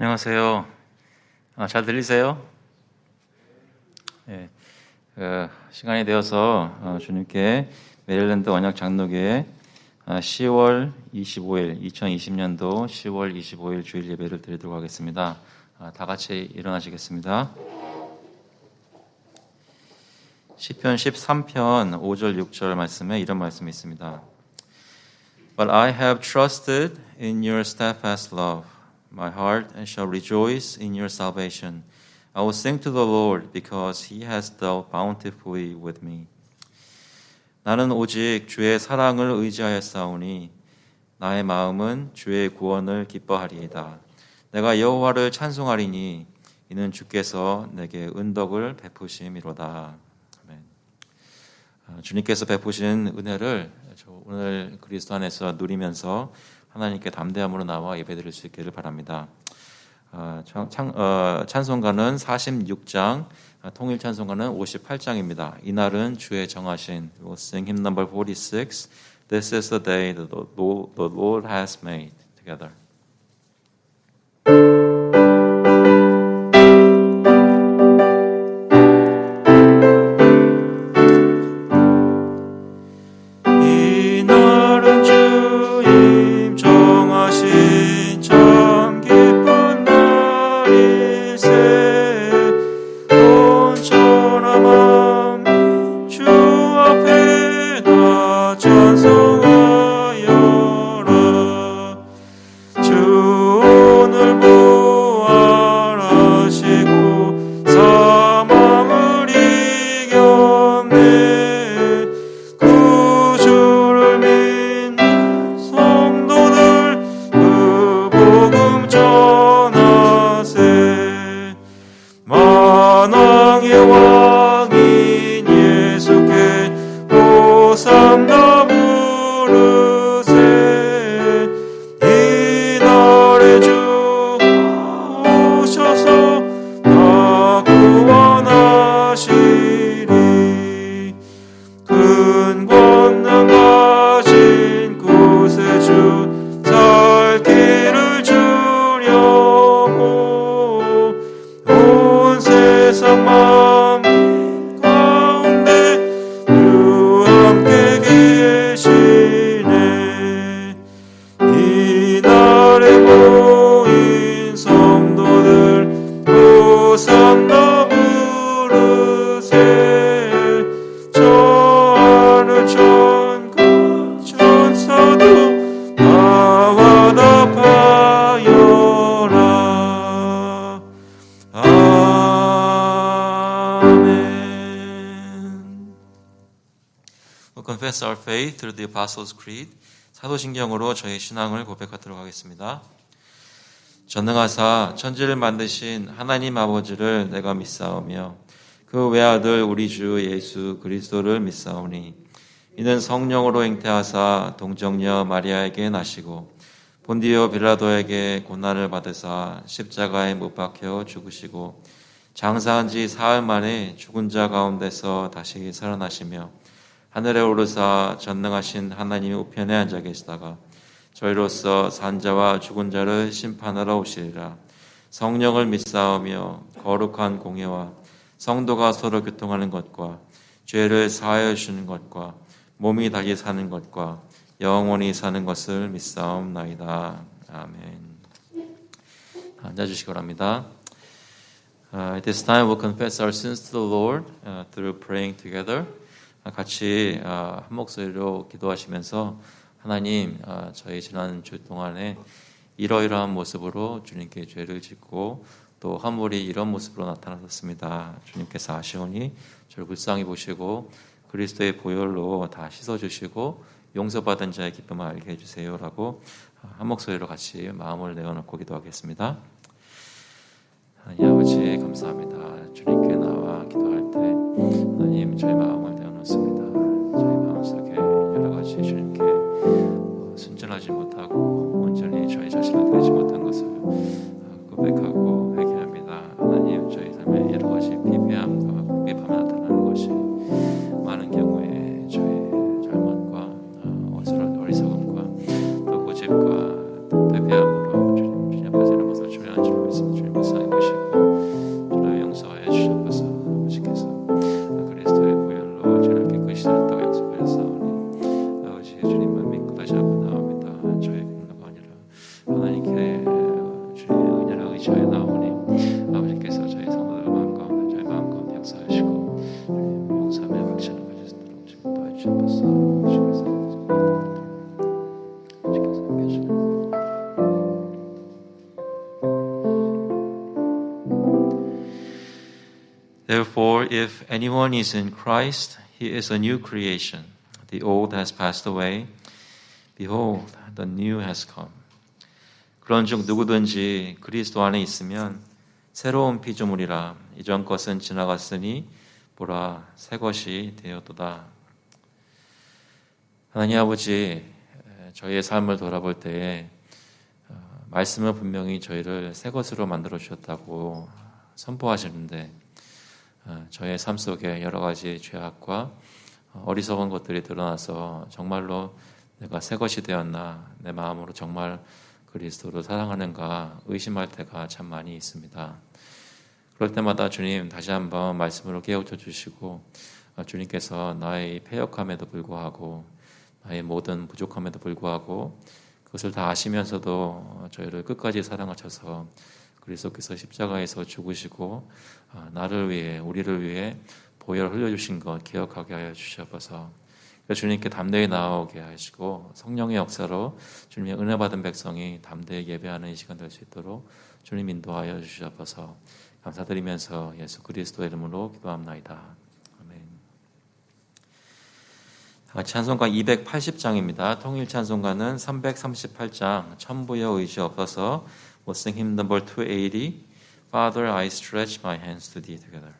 안녕하세요. 잘 들리세요? 네, 시간이 되어서 주님께 메릴랜드 언약 장로교회 10월 25일 2020년도 10월 25일 주일 예배를 드리도록 하겠습니다. 다 같이 일어나시겠습니다. 시편 13편 5절 6절 말씀에 이런 말씀이 있습니다. But I have trusted in your steadfast love. My heart shall rejoice in your salvation. I will sing to the Lord because he has dealt bountifully with me. 나는 오직 주의 사랑을 의지하였사오니 나의 마음은 주의 구원을 기뻐하리이다. 내가 여호와를 찬송하리니 이는 주께서 내게 은덕을 베푸심이로다. 아멘. 주님께서 베푸신 은혜를 오늘 그리스도 안에서 누리면서 하나님께 담대함으로 나와 예배드릴 수 있기를 바랍니다. 찬송가는 46장, 통일 찬송가는 58장입니다. 이날은 주의 정하신. We'll sing hymn number 46. This is the day that the Lord has made. Together. Confess our faith through the Apostles' Creed. 사도신경으로 저희 신앙을 고백하도록 하겠습니다. 전능하사 천지를 만드신 하나님 아버지를 내가 믿사오며 그 외아들 우리 주 예수 그리스도를 믿사오니 이는 성령으로 잉태하사 동정녀 마리아에게 나시고 본디오 빌라도에게 고난을 받으사 십자가에 못 박혀 죽으시고 장사한 지 사흘 만에 죽은 자 가운데서 다시 살아나시며 하늘에 오르사 전능하신 하나님의 우편에 앉아 계시다가 저희로서 산자와 죽은 자를 심판하러 오시리라. 성령을 믿사오며 거룩한 공예와 성도가 서로 교통하는 것과 죄를 사하여 주시는 것과 몸이 다시 사는 것과 영원히 사는 것을 믿사옵나이다. 아멘. 앉아주시기 바랍니다. At this time we'll confess our sins to the Lord through praying together. 같이 한 목소리로 기도하시면서 하나님, 저희 지난 주 동안에 이러이러한 모습으로 주님께 죄를 짓고 또 허물이 이런 모습으로 나타났습니다. 주님께서 아시오니 저를 불쌍히 보시고 그리스도의 보혈로 다 씻어주시고 용서받은 자의 기쁨을 알게 해주세요라고 한 목소리로 같이 마음을 내어놓고 기도하겠습니다. 하나님 아버지 감사합니다. 주님께 나와 기도할 때 하나님 저희 마음을 내어놓습니다. 저희 마음속에 여러 가지 주님께 순전하지 못하고 온전히 저희 자신을 드리지 못한 것을 고백하고 회개합니다. 하나님 저희 삶에 여러 가지 비배함과 궁핍함이 나타나는 것이 많은 경우에 저희 잘못과 어리석음과 또 고집과 또 대비함으로 주님 앞에서 이런 것을 초래한 줄 믿습니다. Therefore, if anyone is in Christ, he is a new creation. The old has passed away. Behold, the new has come. 그런즉 누구든지 그리스도 안에 있으면 새로운 피조물이라. 이전 것은 지나갔으니 보라 새 것이 되었도다. 하나님 아버지, 저희의 삶을 돌아볼 때에 말씀은 분명히 저희를 새 것으로 만들어 주셨다고 선포하시는데 저의 삶 속에 여러 가지 죄악과 어리석은 것들이 드러나서 정말로 내가 새 것이 되었나, 내 마음으로 정말 그리스도를 사랑하는가 의심할 때가 참 많이 있습니다. 그럴 때마다 주님 다시 한번 말씀으로 깨우쳐 주시고 주님께서 나의 패역함에도 불구하고 나의 모든 부족함에도 불구하고 그것을 다 아시면서도 저희를 끝까지 사랑하셔서 그리스도께서 십자가에서 죽으시고 나를 위해 우리를 위해 보혈을 흘려주신 것 기억하게 하여 주시옵소서. 주님께 담대히 나아오게 하시고 성령의 역사로 주님의 은혜 받은 백성이 담대히 예배하는 이 시간 될 수 있도록 주님 인도하여 주시옵소서. 감사드리면서 예수 그리스도의 이름으로 기도합나이다. 아멘. 찬송가 280장입니다. 통일 찬송가는 338장 천부여 의지 없어서 We'll sing hymn number 280. Father, I stretch my hands to thee together.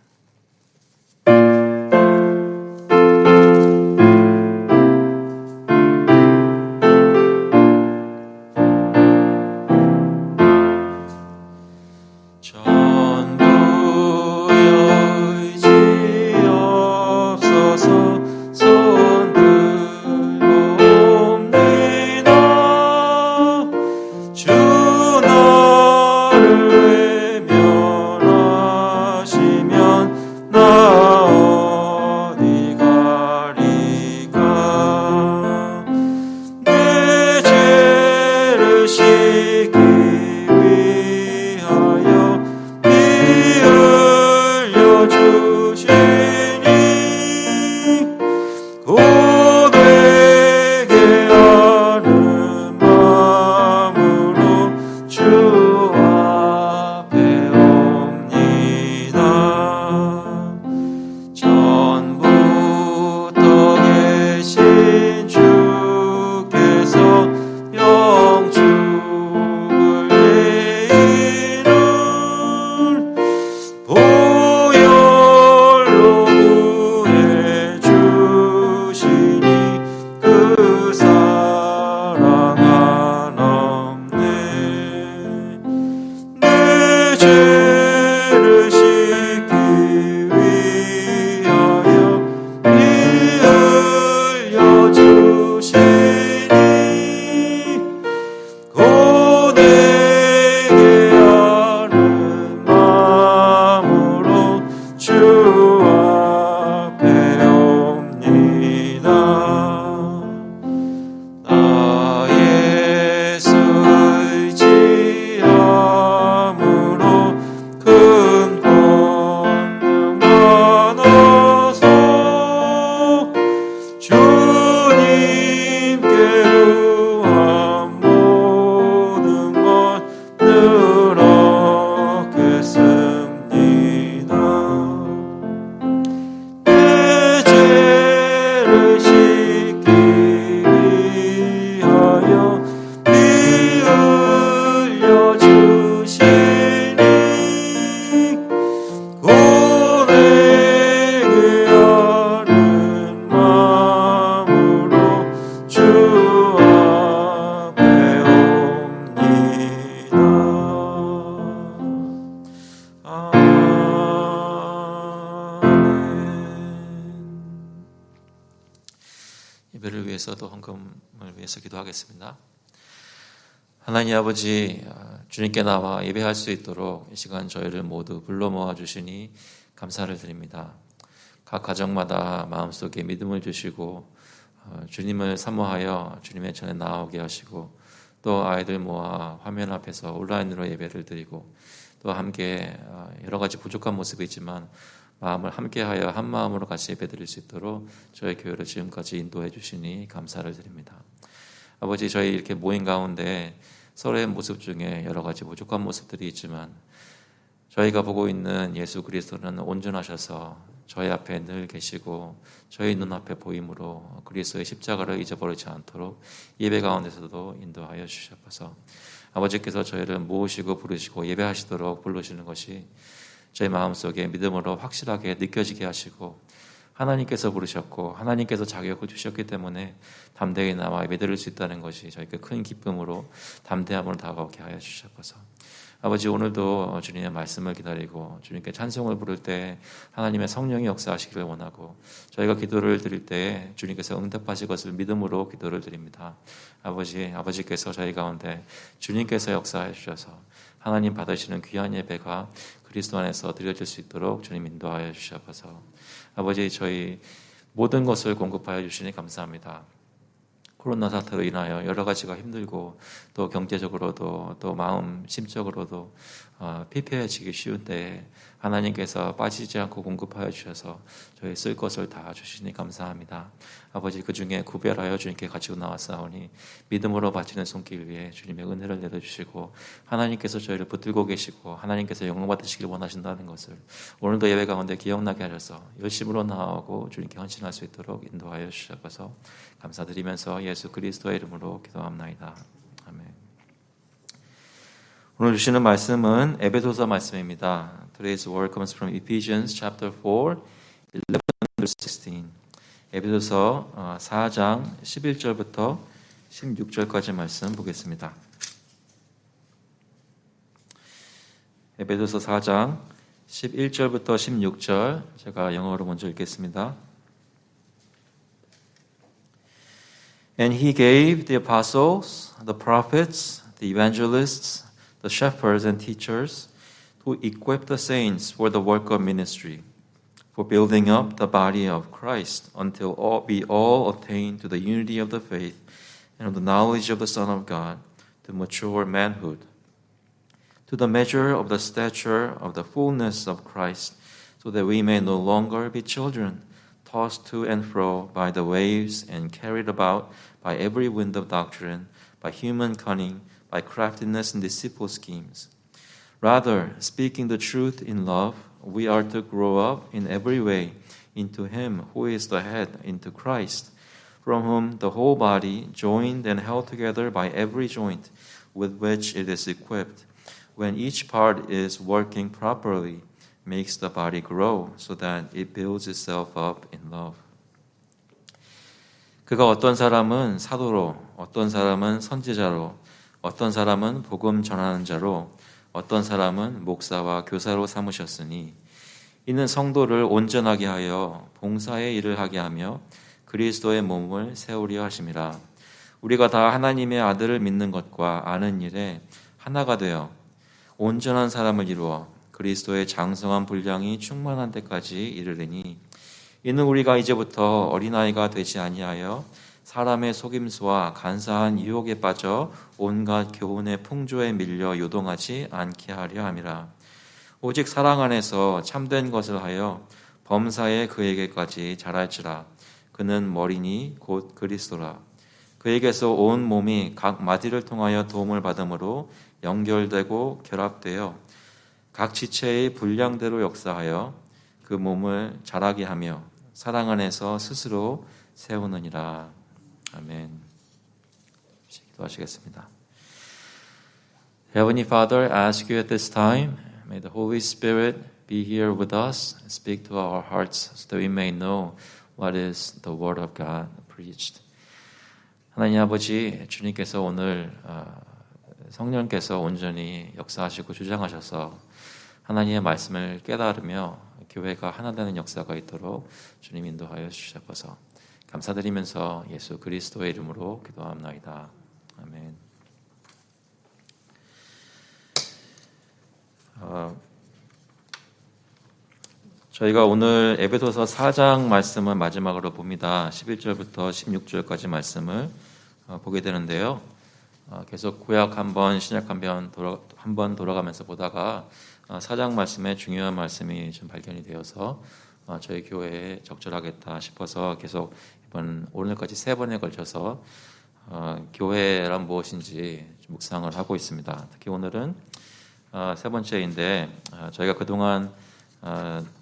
예배를 위해서도 헌금을 위해서 기도하겠습니다. 하나님 아버지, 주님께 나와 예배할 수 있도록 이 시간 저희를 모두 불러 모아 주시니 감사를 드립니다. 각 가정마다 마음속에 믿음을 주시고 주님을 사모하여 주님의 전에 나아오게 하시고 또 아이들 모아 화면 앞에서 온라인으로 예배를 드리고 또 함께 여러 가지 부족한 모습이 있지만 마음을 함께하여 한 마음으로 같이 예배드릴 수 있도록 저희 교회를 지금까지 인도해 주시니 감사를 드립니다. 아버지, 저희 이렇게 모인 가운데 서로의 모습 중에 여러 가지 부족한 모습들이 있지만 저희가 보고 있는 예수 그리스도는 온전하셔서 저희 앞에 늘 계시고 저희 눈앞에 보임으로 그리스도의 십자가를 잊어버리지 않도록 예배 가운데서도 인도하여 주시옵소서. 아버지께서 저희를 모으시고 부르시고 예배하시도록 부르시는 것이 저희 마음속에 믿음으로 확실하게 느껴지게 하시고 하나님께서 부르셨고 하나님께서 자격을 주셨기 때문에 담대히 나와 예배드릴 수 있다는 것이 저희께 큰 기쁨으로 담대함으로 다가오게 하여 주시옵소서. 아버지, 오늘도 주님의 말씀을 기다리고 주님께 찬송을 부를 때 하나님의 성령이 역사하시기를 원하고 저희가 기도를 드릴 때 주님께서 응답하실 것을 믿음으로 기도를 드립니다. 아버지께서 저희 가운데 주님께서 역사해 주셔서 하나님 받으시는 귀한 예배가 그리스도 안에서 드려질 수 있도록 주님 인도하여 주시옵소서. 아버지, 저희 모든 것을 공급하여 주시니 감사합니다. 코로나 사태로 인하여 여러 가지가 힘들고 또 경제적으로도 또 마음 심적으로도 피폐해지기 쉬운 때에 하나님께서 빠지지 않고 공급하여 주셔서 저희 쓸 것을 다 주시니 감사합니다. 아버지, 그 중에 구별하여 주님께 가지고 나왔사오니 믿음으로 바치는 손길 위에 주님의 은혜를 내려주시고 하나님께서 저희를 붙들고 계시고 하나님께서 영광 받으시길 원하신다는 것을 오늘도 예배 가운데 기억나게 하셔서 열심으로 나아오고 주님께 헌신할 수 있도록 인도하여 주셔서 감사드리면서 예수 그리스도의 이름으로 기도합나이다. 아멘. 오늘 주시는 말씀은 에베소서 말씀입니다. Today's word comes from Ephesians chapter 4, 11-16. 에베소서 4장 11절부터 16절까지 말씀 보겠습니다. 에베소서 4장 11절부터 16절 제가 영어로 먼저 읽겠습니다. And he gave the apostles, the prophets, the evangelists, the shepherds and teachers to equip the saints for the work of ministry, for building up the body of Christ until we all attain to the unity of the faith and of the knowledge of the Son of God, to mature manhood, to the measure of the stature of the fullness of Christ, so that we may no longer be children, tossed to and fro by the waves and carried about by every wind of doctrine, by human cunning, by craftiness and deceitful schemes. Rather, speaking the truth in love, we are to grow up in every way into Him who is the head, into Christ, from whom the whole body, joined and held together by every joint with which it is equipped, when each part is working properly, makes the body grow so that it builds itself up in love. 그가 어떤 사람은 사도로, 어떤 사람은 선지자로, 어떤 사람은 복음 전하는 자로, 어떤 사람은 목사와 교사로 삼으셨으니 이는 성도를 온전하게 하여 봉사의 일을 하게 하며 그리스도의 몸을 세우려 하심이라. 우리가 다 하나님의 아들을 믿는 것과 아는 일에 하나가 되어 온전한 사람을 이루어 그리스도의 장성한 분량이 충만한 데까지 이르리니 이는 우리가 이제부터 어린아이가 되지 아니하여 사람의 속임수와 간사한 유혹에 빠져 온갖 교훈의 풍조에 밀려 요동하지 않게 하려 함이라. 오직 사랑 안에서 참된 것을 하여 범사에 그에게까지 자랄지라. 그는 머리니 곧 그리스도라. 그에게서 온 몸이 각 마디를 통하여 도움을 받음으로 연결되고 결합되어 각 지체의 분량대로 역사하여 그 몸을 자라게 하며 사랑 안에서 스스로 세우느니라. 아멘. 기도하시겠습니다. Heavenly Father, I ask you at this time, may the Holy Spirit be here with us, speak to our hearts so that we may know what is the Word of God preached. 하나님 아버지, 주님께서 오늘 성령께서 온전히 역사하시고 주장하셔서 하나님의 말씀을 깨달으며 교회가 하나 되는 역사가 있도록 주님 인도하여 주셔서 감사드리면서 예수 그리스도의 이름으로 기도합나이다. 아멘. 저희가 오늘 에베소서 4장 말씀을 마지막으로 봅니다. 11절부터 16절까지 말씀을 보게 되는데요. 계속 구약 한번 신약 한번 돌아가면서 보다가 4장 말씀에 중요한 말씀이 좀 발견이 되어서 저희 교회에 적절하겠다 싶어서 계속 오늘까지 3번에 걸쳐서 교회란 무엇인지 묵상을 하고 있습니다. 특히 오늘은 세 번째인데 저희가 그동안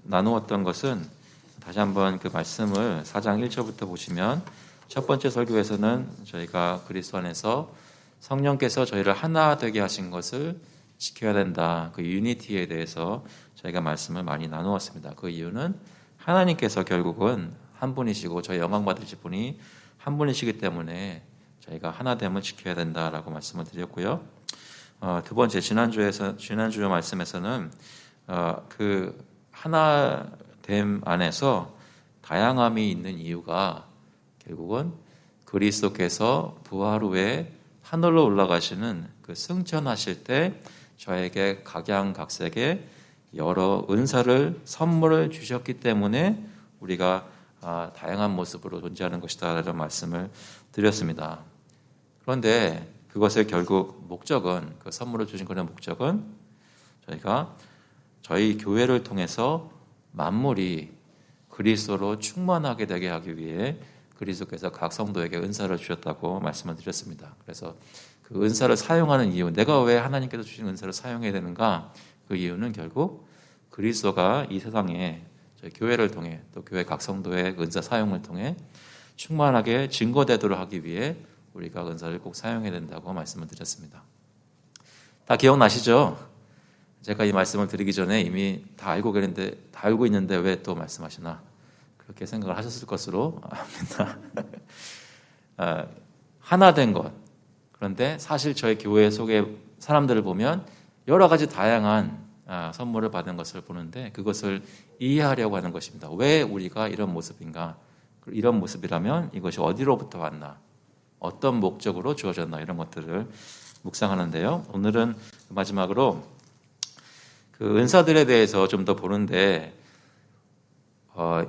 나누었던 것은 다시 한번 그 말씀을 4장 1절부터 보시면 첫 번째 설교에서는 저희가 그리스도 안에서 성령께서 저희를 하나 되게 하신 것을 지켜야 된다. 그 유니티에 대해서 저희가 말씀을 많이 나누었습니다. 그 이유는 하나님께서 결국은 한 분이시고 저희 영광 받으실 분이 한 분이시기 때문에 저희가 하나됨을 지켜야 된다라고 말씀을 드렸고요. 두 번째 지난주 말씀에서는 그 하나됨 안에서 다양함이 있는 이유가 결국은 그리스도께서 부활 후에 하늘로 올라가시는 그 승천하실 때 저에게 각양각색의 여러 은사를 선물을 주셨기 때문에 우리가 다양한 모습으로 존재하는 것이다 라는 말씀을 드렸습니다. 그런데 그것의 결국 목적은, 그 선물을 주신 그런 목적은 저희가 저희 교회를 통해서 만물이 그리스도로 충만하게 되게 하기 위해 그리스도께서 각 성도에게 은사를 주셨다고 말씀을 드렸습니다. 그래서 그 은사를 사용하는 이유, 내가 왜 하나님께서 주신 은사를 사용해야 되는가? 그 이유는 결국 그리스도가 이 세상에 저희 교회를 통해 또 교회 각 성도의 은사 사용을 통해 충만하게 증거되도록 하기 위해 우리가 은사를 꼭 사용해야 된다고 말씀을 드렸습니다. 다 기억나시죠? 제가 이 말씀을 드리기 전에 이미 다 알고 있는데 왜 또 말씀하시나? 그렇게 생각을 하셨을 것으로 압니다. 하나 된 것. 그런데 사실 저희 교회 속의 사람들을 보면 여러 가지 다양한 선물을 받은 것을 보는데 그것을 이해하려고 하는 것입니다. 왜 우리가 이런 모습인가? 이런 모습이라면 이것이 어디로부터 왔나? 어떤 목적으로 주어졌나? 이런 것들을 묵상하는데요. 오늘은 마지막으로 그 은사들에 대해서 좀 더 보는데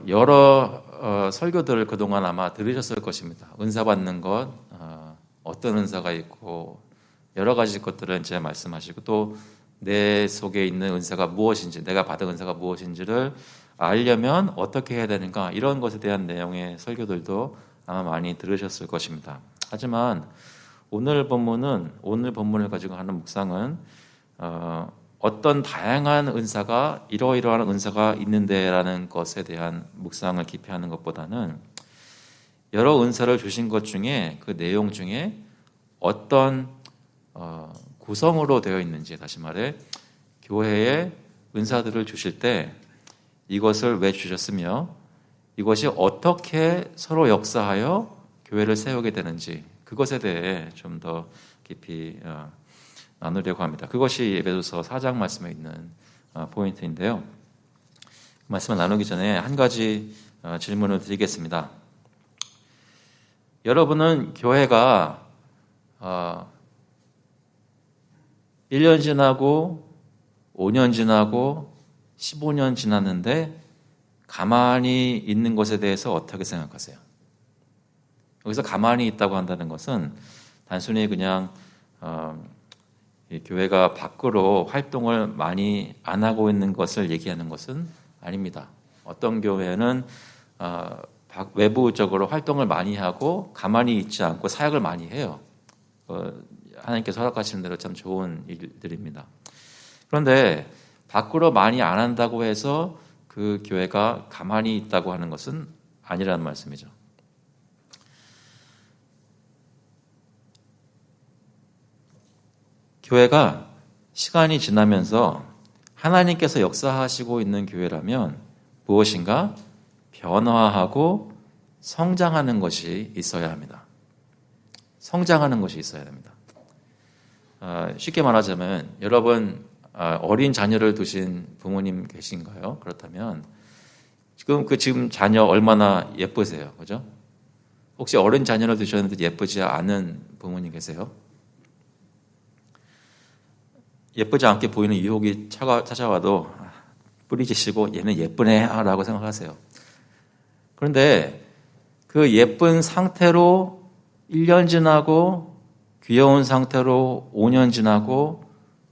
여러 설교들을 그동안 아마 들으셨을 것입니다. 은사 받는 것, 어떤 은사가 있고 여러 가지 것들을 이제 말씀하시고 또 내 속에 있는 은사가 무엇인지, 내가 받은 은사가 무엇인지를 알려면 어떻게 해야 되는가, 이런 것에 대한 내용의 설교들도 아마 많이 들으셨을 것입니다. 하지만 오늘 본문을 가지고 하는 묵상은 어떤 다양한 은사가 이러이러한 은사가 있는데라는 것에 대한 묵상을 깊이 하는 것보다는 여러 은사를 주신 것 중에 그 내용 중에 어떤 구성으로 되어 있는지, 다시 말해 교회에 은사들을 주실 때 이것을 왜 주셨으며 이것이 어떻게 서로 역사하여 교회를 세우게 되는지, 그것에 대해 좀 더 깊이 나누려고 합니다. 그것이 에베소서 4장 말씀에 있는 포인트인데요. 말씀을 나누기 전에 한 가지 질문을 드리겠습니다. 여러분은 교회가 1년 지나고 5년 지나고 15년 지났는데 가만히 있는 것에 대해서 어떻게 생각하세요? 여기서 가만히 있다고 한다는 것은 단순히 그냥 이 교회가 밖으로 활동을 많이 안 하고 있는 것을 얘기하는 것은 아닙니다. 어떤 교회는 외부적으로 활동을 많이 하고 가만히 있지 않고 사역을 많이 해요. 하나님께서 허락하시는 대로 참 좋은 일들입니다. 그런데 밖으로 많이 안 한다고 해서 그 교회가 가만히 있다고 하는 것은 아니라는 말씀이죠. 교회가 시간이 지나면서 하나님께서 역사하시고 있는 교회라면 무엇인가 변화하고 성장하는 것이 있어야 합니다. 성장하는 것이 있어야 됩니다. 쉽게 말하자면 여러분 어린 자녀를 두신 부모님 계신가요? 그렇다면 지금 자녀 얼마나 예쁘세요? 그죠? 혹시 어린 자녀를 두셨는데 예쁘지 않은 부모님 계세요? 예쁘지 않게 보이는 유혹이 찾아와도 뿌리치시고 얘는 예쁘네 라고 생각하세요. 그런데 그 예쁜 상태로 1년 지나고 귀여운 상태로 5년 지나고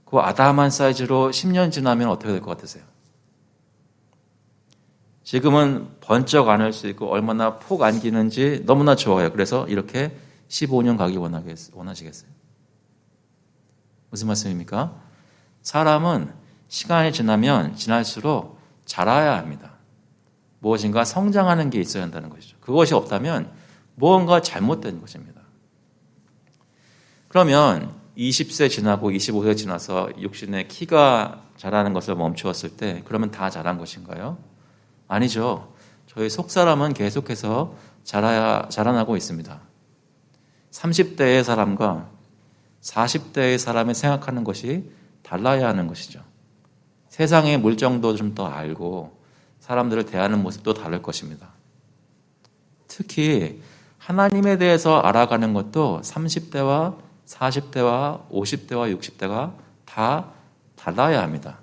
그 아담한 사이즈로 10년 지나면 어떻게 될 것 같으세요? 지금은 번쩍 안을 수 있고 얼마나 폭 안기는지 너무나 좋아요. 그래서 이렇게 15년 가기 원하시겠어요? 무슨 말씀입니까? 사람은 시간이 지나면 지날수록 자라야 합니다. 무엇인가 성장하는 게 있어야 한다는 것이죠. 그것이 없다면 무언가 잘못된 것입니다. 그러면 20세 지나고 25세 지나서 육신의 키가 자라는 것을 멈추었을 때 그러면 다 자란 것인가요? 아니죠. 저희 속사람은 계속해서 자라나고 있습니다. 30대의 사람과 40대의 사람이 생각하는 것이 달라야 하는 것이죠. 세상의 물정도 좀 더 알고 사람들을 대하는 모습도 다를 것입니다. 특히 하나님에 대해서 알아가는 것도 30대와 40대와 50대와 60대가 다 달라야 합니다.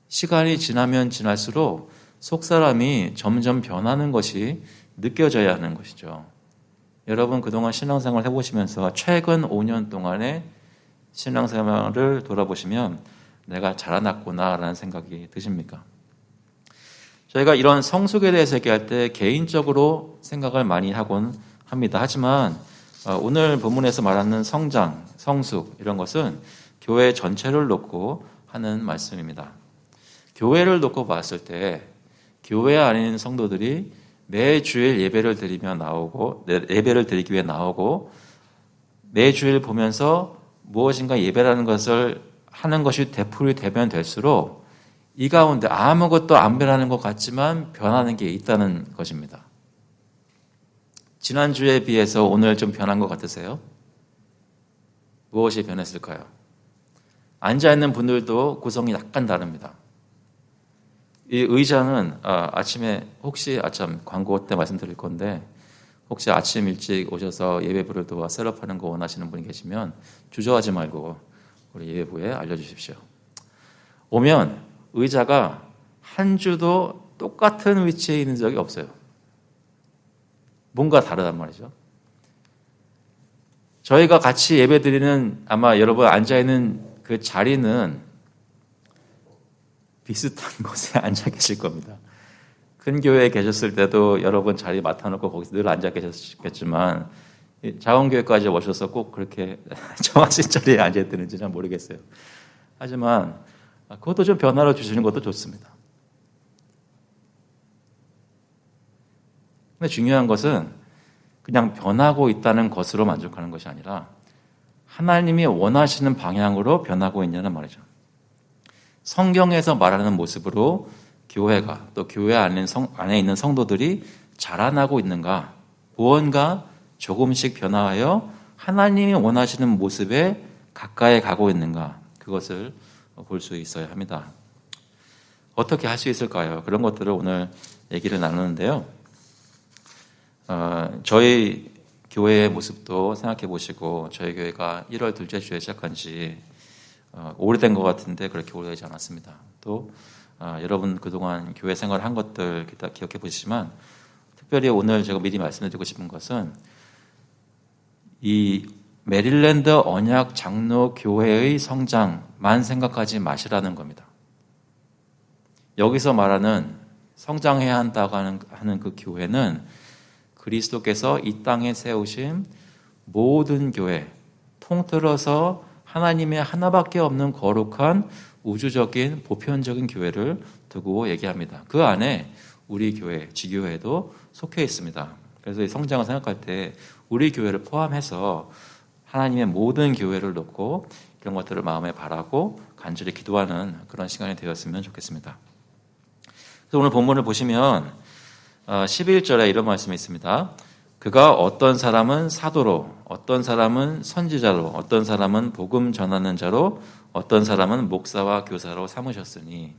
시간이 지나면 지날수록 속사람이 점점 변하는 것이 느껴져야 하는 것이죠. 여러분 그동안 신앙생활 해보시면서 최근 5년 동안의 신앙생활을 돌아보시면 내가 자라났구나라는 생각이 드십니까? 저희가 이런 성숙에 대해서 얘기할 때 개인적으로 생각을 많이 하곤 합니다. 하지만 오늘 본문에서 말하는 성장, 성숙 이런 것은 교회 전체를 놓고 하는 말씀입니다. 교회를 놓고 봤을 때 교회 안에 있는 성도들이 매 주일 예배를 드리기 위해 나오고 매 주일 보면서 무엇인가 예배라는 것을 하는 것이 되풀이 되면 될수록 이 가운데 아무것도 안 변하는 것 같지만 변하는 게 있다는 것입니다. 지난주에 비해서 오늘 좀 변한 것 같으세요? 무엇이 변했을까요? 앉아있는 분들도 구성이 약간 다릅니다. 이 의자는 아침에 혹시 광고 때 말씀드릴 건데 혹시 아침 일찍 오셔서 예배부를 도와 셋업하는 거 원하시는 분이 계시면 주저하지 말고 우리 예배부에 알려주십시오. 오면 의자가 한 주도 똑같은 위치에 있는 적이 없어요. 뭔가 다르단 말이죠. 저희가 같이 예배드리는 아마 여러분 앉아있는 그 자리는 비슷한 곳에 앉아 계실 겁니다. 큰 교회에 계셨을 때도 여러분 자리 맡아놓고 거기서 늘 앉아 계셨겠지만 자원교회까지 오셔서 꼭 그렇게 정하신 자리에 앉아있는지 잘 모르겠어요. 하지만 그것도 좀 변화를 주시는 것도 좋습니다. 근데 중요한 것은 그냥 변하고 있다는 것으로 만족하는 것이 아니라 하나님이 원하시는 방향으로 변하고 있냐는 말이죠. 성경에서 말하는 모습으로 교회가 또 교회 안에 있는 성도들이 자라나고 있는가, 무언가 조금씩 변화하여 하나님이 원하시는 모습에 가까이 가고 있는가, 그것을 볼 수 있어야 합니다. 어떻게 할 수 있을까요? 그런 것들을 오늘 얘기를 나누는데요. 저희 교회의 모습도 생각해 보시고 저희 교회가 1월 둘째 주에 시작한 지 오래된 것 같은데 그렇게 오래되지 않았습니다. 또 여러분 그동안 교회 생활한 것들 기억해 보시지만 특별히 오늘 제가 미리 말씀드리고 싶은 것은 이 메릴랜드 언약 장로 교회의 성장만 생각하지 마시라는 겁니다. 여기서 말하는 성장해야 한다고 하는 그 교회는 그리스도께서 이 땅에 세우신 모든 교회, 통틀어서 하나님의 하나밖에 없는 거룩한 우주적인 보편적인 교회를 두고 얘기합니다. 그 안에 우리 교회, 지교회도 속해 있습니다. 그래서 이 성장을 생각할 때 우리 교회를 포함해서 하나님의 모든 교회를 놓고 이런 것들을 마음에 바라고 간절히 기도하는 그런 시간이 되었으면 좋겠습니다. 그래서 오늘 본문을 보시면 11절에 이런 말씀이 있습니다. 그가 어떤 사람은 사도로, 어떤 사람은 선지자로, 어떤 사람은 복음 전하는 자로, 어떤 사람은 목사와 교사로 삼으셨으니.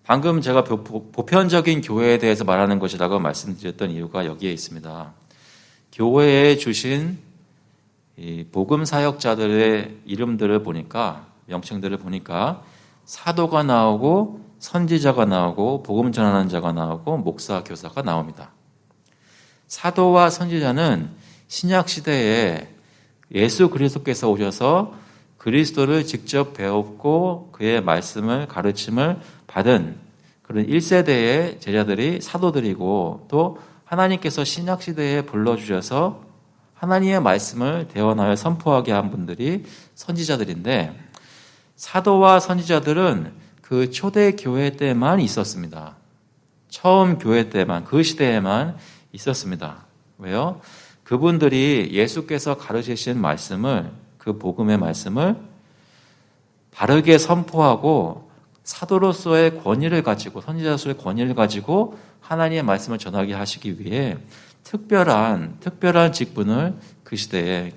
방금 제가 보편적인 교회에 대해서 말하는 것이라고 말씀드렸던 이유가 여기에 있습니다. 교회에 주신 이 복음 사역자들의 이름들을 보니까, 명칭들을 보니까 사도가 나오고 선지자가 나오고 복음 전하는 자가 나오고 목사, 교사가 나옵니다. 사도와 선지자는 신약 시대에 예수 그리스도께서 오셔서 그리스도를 직접 배웠고 그의 말씀을 가르침을 받은 그런 1세대의 제자들이 사도들이고 또 하나님께서 신약 시대에 불러주셔서 하나님의 말씀을 대언하여 선포하게 한 분들이 선지자들인데, 사도와 선지자들은 그 초대 교회 때만 있었습니다. 처음 교회 때만, 그 시대에만 있었습니다. 왜요? 그분들이 예수께서 가르치신 말씀을, 그 복음의 말씀을 바르게 선포하고 사도로서의 권위를 가지고, 선지자로서의 권위를 가지고 하나님의 말씀을 전하게 하시기 위해 특별한 직분을 그 시대에,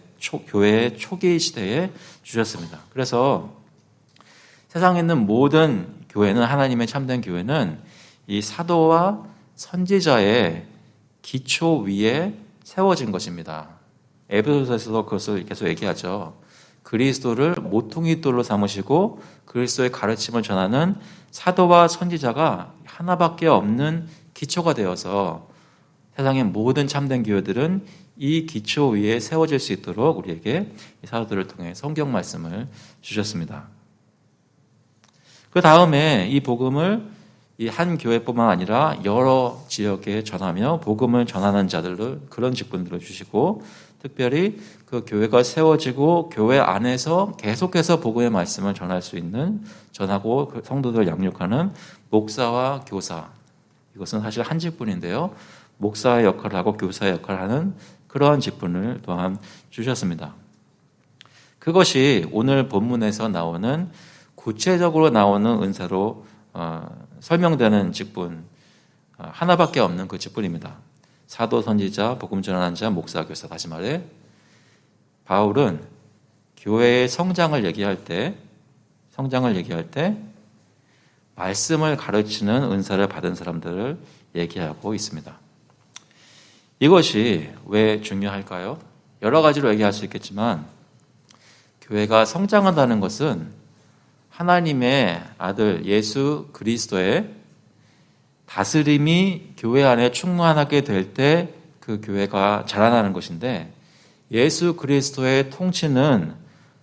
교회의 초기 시대에 주셨습니다. 그래서 세상에 있는 모든 교회는, 하나님의 참된 교회는 이 사도와 선지자의 기초 위에 세워진 것입니다. 에베소서에서 그것을 계속 얘기하죠. 그리스도를 모퉁이 돌로 삼으시고 그리스도의 가르침을 전하는 사도와 선지자가 하나밖에 없는 기초가 되어서 세상의 모든 참된 교회들은 이 기초 위에 세워질 수 있도록 우리에게 이 사도들을 통해 성경 말씀을 주셨습니다. 그 다음에 이 복음을 이 한 교회뿐만 아니라 여러 지역에 전하며 복음을 전하는 자들을, 그런 직분들을 주시고, 특별히 그 교회가 세워지고 교회 안에서 계속해서 복음의 말씀을 전할 수 있는, 전하고 그 성도들을 양육하는 목사와 교사, 이것은 사실 한 직분인데요, 목사의 역할을 하고 교사의 역할을 하는 그러한 직분을 또한 주셨습니다. 그것이 오늘 본문에서 나오는, 구체적으로 나오는 은사로 설명되는 직분, 하나밖에 없는 그 직분입니다. 사도, 선지자, 복음 전하는 자, 목사, 교사. 다시 말해, 바울은 교회의 성장을 얘기할 때 말씀을 가르치는 은사를 받은 사람들을 얘기하고 있습니다. 이것이 왜 중요할까요? 여러 가지로 얘기할 수 있겠지만, 교회가 성장한다는 것은 하나님의 아들 예수 그리스도의 다스림이 교회 안에 충만하게 될 때 그 교회가 자라나는 것인데, 예수 그리스도의 통치는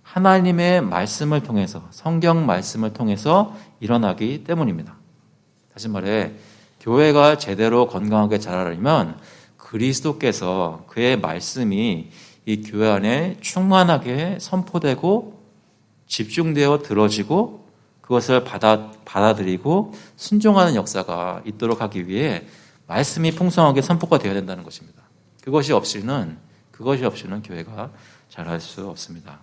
하나님의 말씀을 통해서, 성경 말씀을 통해서 일어나기 때문입니다. 다시 말해, 교회가 제대로 건강하게 자라려면 그리스도께서, 그의 말씀이 이 교회 안에 충만하게 선포되고 집중되어 들어지고 그것을 받아들이고 순종하는 역사가 있도록 하기 위해 말씀이 풍성하게 선포가 되어야 된다는 것입니다. 그것이 없이는 교회가 자랄 수 없습니다.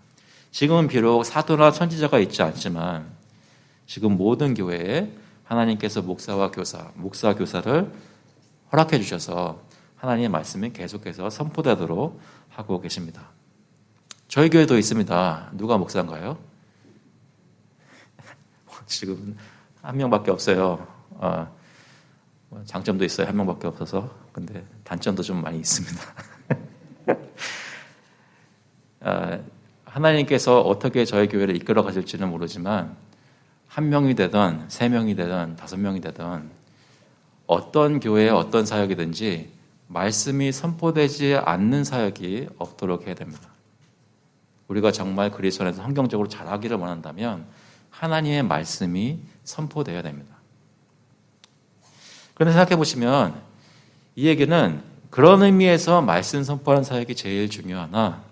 지금은 비록 사도나 선지자가 있지 않지만, 지금 모든 교회에 하나님께서 목사 교사를 허락해 주셔서 하나님의 말씀이 계속해서 선포되도록 하고 계십니다. 저희 교회도 있습니다. 누가 목사인가요? 지금 한 명밖에 없어요. 장점도 있어요. 한 명밖에 없어서. 근데 단점도 좀 많이 있습니다. 하나님께서 어떻게 저희 교회를 이끌어 가실지는 모르지만, 한 명이 되든 세 명이 되든 5명이 되든 어떤 교회의 어떤 사역이든지 말씀이 선포되지 않는 사역이 없도록 해야 됩니다. 우리가 정말 그리스도 안에서 성경적으로 자라기를 원한다면 하나님의 말씀이 선포되어야 됩니다. 그런데 생각해 보시면 이 얘기는 그런 의미에서 말씀 선포하는 사역이 제일 중요하나,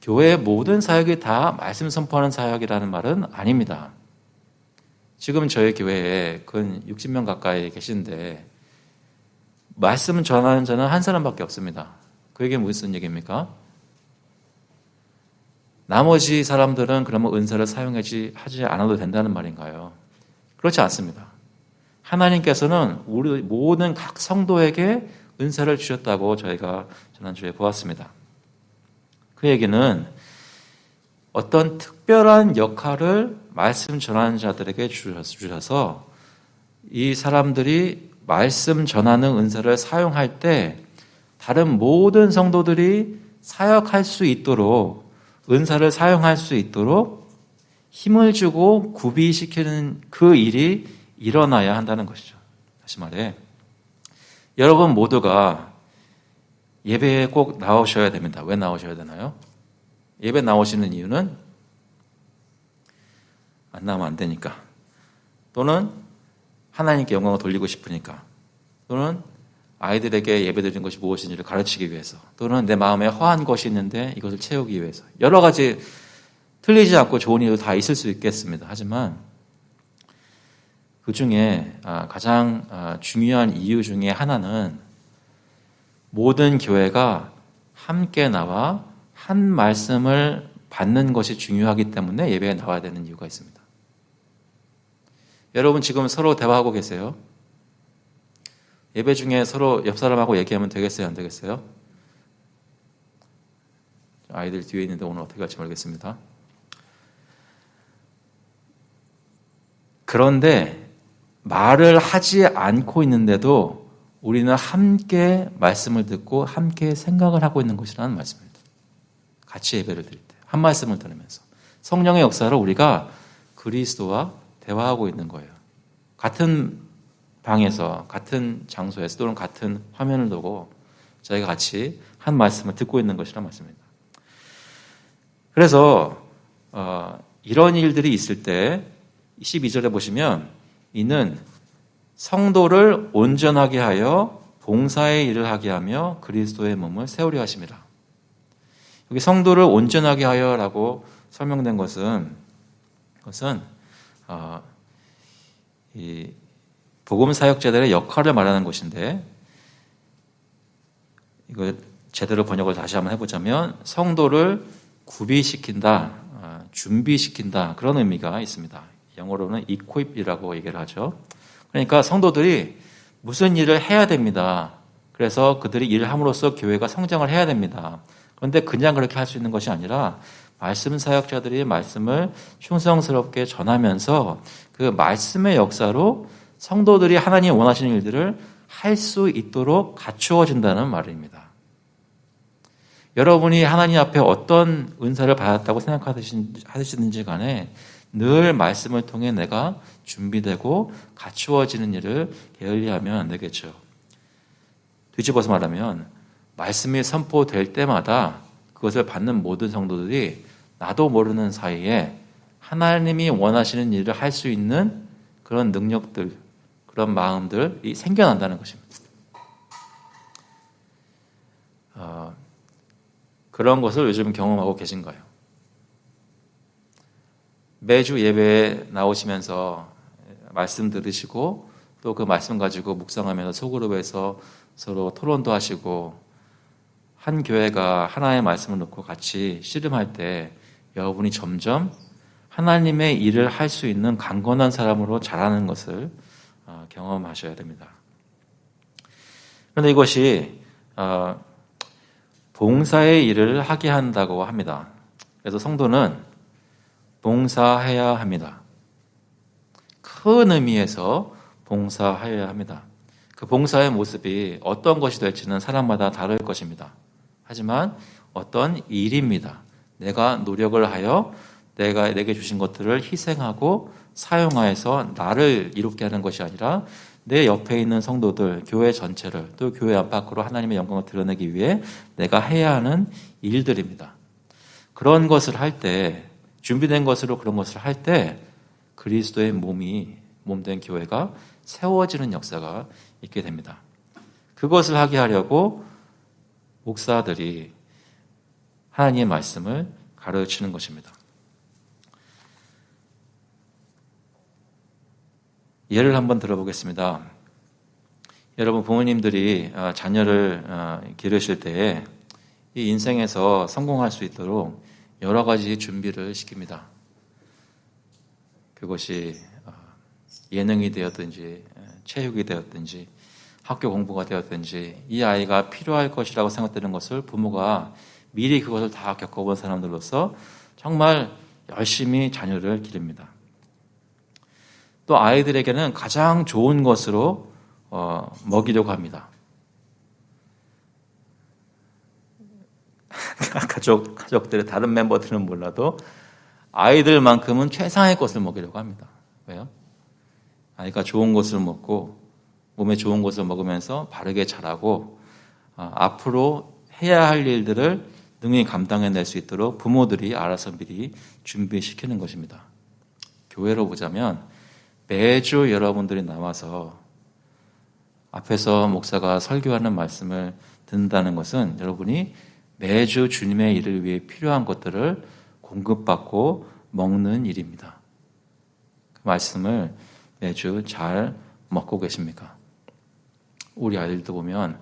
교회의 모든 사역이 다 말씀 선포하는 사역이라는 말은 아닙니다. 지금 저희 교회에 근 60명 가까이 계신데 말씀 전하는 자는 한 사람밖에 없습니다. 그게 무슨 얘기입니까? 나머지 사람들은 그러면 은사를 사용하지 않아도 된다는 말인가요? 그렇지 않습니다. 하나님께서는 우리 모든 각 성도에게 은사를 주셨다고 저희가 지난주에 보았습니다. 그 얘기는 어떤 특별한 역할을 말씀 전하는 자들에게 주셔서 이 사람들이 말씀 전하는 은사를 사용할 때 다른 모든 성도들이 사역할 수 있도록, 은사를 사용할 수 있도록 힘을 주고 구비시키는 그 일이 일어나야 한다는 것이죠. 다시 말해, 여러분 모두가 예배에 꼭 나오셔야 됩니다. 왜 나오셔야 되나요? 예배 나오시는 이유는 안 나오면 안 되니까, 또는 하나님께 영광을 돌리고 싶으니까, 또는 아이들에게 예배드리는 것이 무엇인지를 가르치기 위해서, 또는 내 마음에 허한 것이 있는데 이것을 채우기 위해서, 여러 가지 틀리지 않고 좋은 일도 다 있을 수 있겠습니다. 하지만 그 중에 가장 중요한 이유 중에 하나는 모든 교회가 함께 나와 한 말씀을 받는 것이 중요하기 때문에 예배에 나와야 되는 이유가 있습니다. 여러분 지금 서로 대화하고 계세요? 예배 중에 서로 옆 사람하고 얘기하면 되겠어요? 안 되겠어요? 아이들 뒤에 있는데 오늘 어떻게 할지 모르겠습니다. 그런데 말을 하지 않고 있는데도 우리는 함께 말씀을 듣고 함께 생각을 하고 있는 것이라는 말씀입니다. 같이 예배를 드릴 때 한 말씀을 들으면서 성령의 역사로 우리가 그리스도와 대화하고 있는 거예요. 같은 방에서, 같은 장소에서, 또는 같은 화면을 두고 저희가 같이 한 말씀을 듣고 있는 것이란 말씀입니다. 그래서 이런 일들이 있을 때 12절에 보시면 이는 성도를 온전하게 하여 봉사의 일을 하게 하며 그리스도의 몸을 세우려 하심이라. 여기 성도를 온전하게 하여라고 설명된 것은 이 복음 사역자들의 역할을 말하는 것인데, 이거 제대로 번역을 다시 한번 해보자면 성도를 구비시킨다, 준비시킨다, 그런 의미가 있습니다. 영어로는 equip이라고 얘기를 하죠. 그러니까 성도들이 무슨 일을 해야 됩니다. 그래서 그들이 일을 함으로써 교회가 성장을 해야 됩니다. 그런데 그냥 그렇게 할 수 있는 것이 아니라 말씀 사역자들이 말씀을 충성스럽게 전하면서 그 말씀의 역사로 성도들이 하나님이 원하시는 일들을 할 수 있도록 갖추어진다는 말입니다. 여러분이 하나님 앞에 어떤 은사를 받았다고 생각하시는지 간에 늘 말씀을 통해 내가 준비되고 갖추어지는 일을 게을리하면 안 되겠죠. 뒤집어서 말하면 말씀이 선포될 때마다 그것을 받는 모든 성도들이 나도 모르는 사이에 하나님이 원하시는 일을 할 수 있는 그런 능력들, 그런 마음들이 생겨난다는 것입니다. 그런 것을 요즘 경험하고 계신가요? 매주 예배에 나오시면서 말씀 들으시고 또 그 말씀 가지고 묵상하면서 소그룹에서 서로 토론도 하시고, 한 교회가 하나의 말씀을 놓고 같이 씨름할 때 여러분이 점점 하나님의 일을 할 수 있는 강건한 사람으로 자라는 것을 경험하셔야 됩니다. 그런데 이것이 봉사의 일을 하게 한다고 합니다. 그래서 성도는 봉사해야 합니다. 큰 의미에서 봉사해야 합니다. 그 봉사의 모습이 어떤 것이 될지는 사람마다 다를 것입니다. 하지만 어떤 일입니다. 내가 노력을 하여 내게 주신 것들을 희생하고 사용하여서 나를 이롭게 하는 것이 아니라 내 옆에 있는 성도들, 교회 전체를, 또 교회 안팎으로 하나님의 영광을 드러내기 위해 내가 해야 하는 일들입니다. 그런 것을 할 때, 준비된 것으로 그런 것을 할 때 그리스도의 몸된 교회가 세워지는 역사가 있게 됩니다. 그것을 하게 하려고 목사들이 하나님의 말씀을 가르치는 것입니다. 예를 한번 들어보겠습니다. 여러분 부모님들이 자녀를 기르실 때에 이 인생에서 성공할 수 있도록 여러 가지 준비를 시킵니다. 그것이 예능이 되었든지 체육이 되었든지 학교 공부가 되었든지 이 아이가 필요할 것이라고 생각되는 것을 부모가 미리 그것을 다 겪어본 사람들로서 정말 열심히 자녀를 기릅니다. 또 아이들에게는 가장 좋은 것으로 먹이려고 합니다. 가족들의 다른 멤버들은 몰라도 아이들만큼은 최상의 것을 먹이려고 합니다. 왜요? 아이가 좋은 것을 먹고 몸에 좋은 것을 먹으면서 바르게 자라고 앞으로 해야 할 일들을 능히 감당해낼 수 있도록 부모들이 알아서 미리 준비시키는 것입니다. 교회로 보자면 매주 여러분들이 나와서 앞에서 목사가 설교하는 말씀을 듣는다는 것은 여러분이 매주 주님의 일을 위해 필요한 것들을 공급받고 먹는 일입니다. 그 말씀을 매주 잘 먹고 계십니까? 우리 아이들도 보면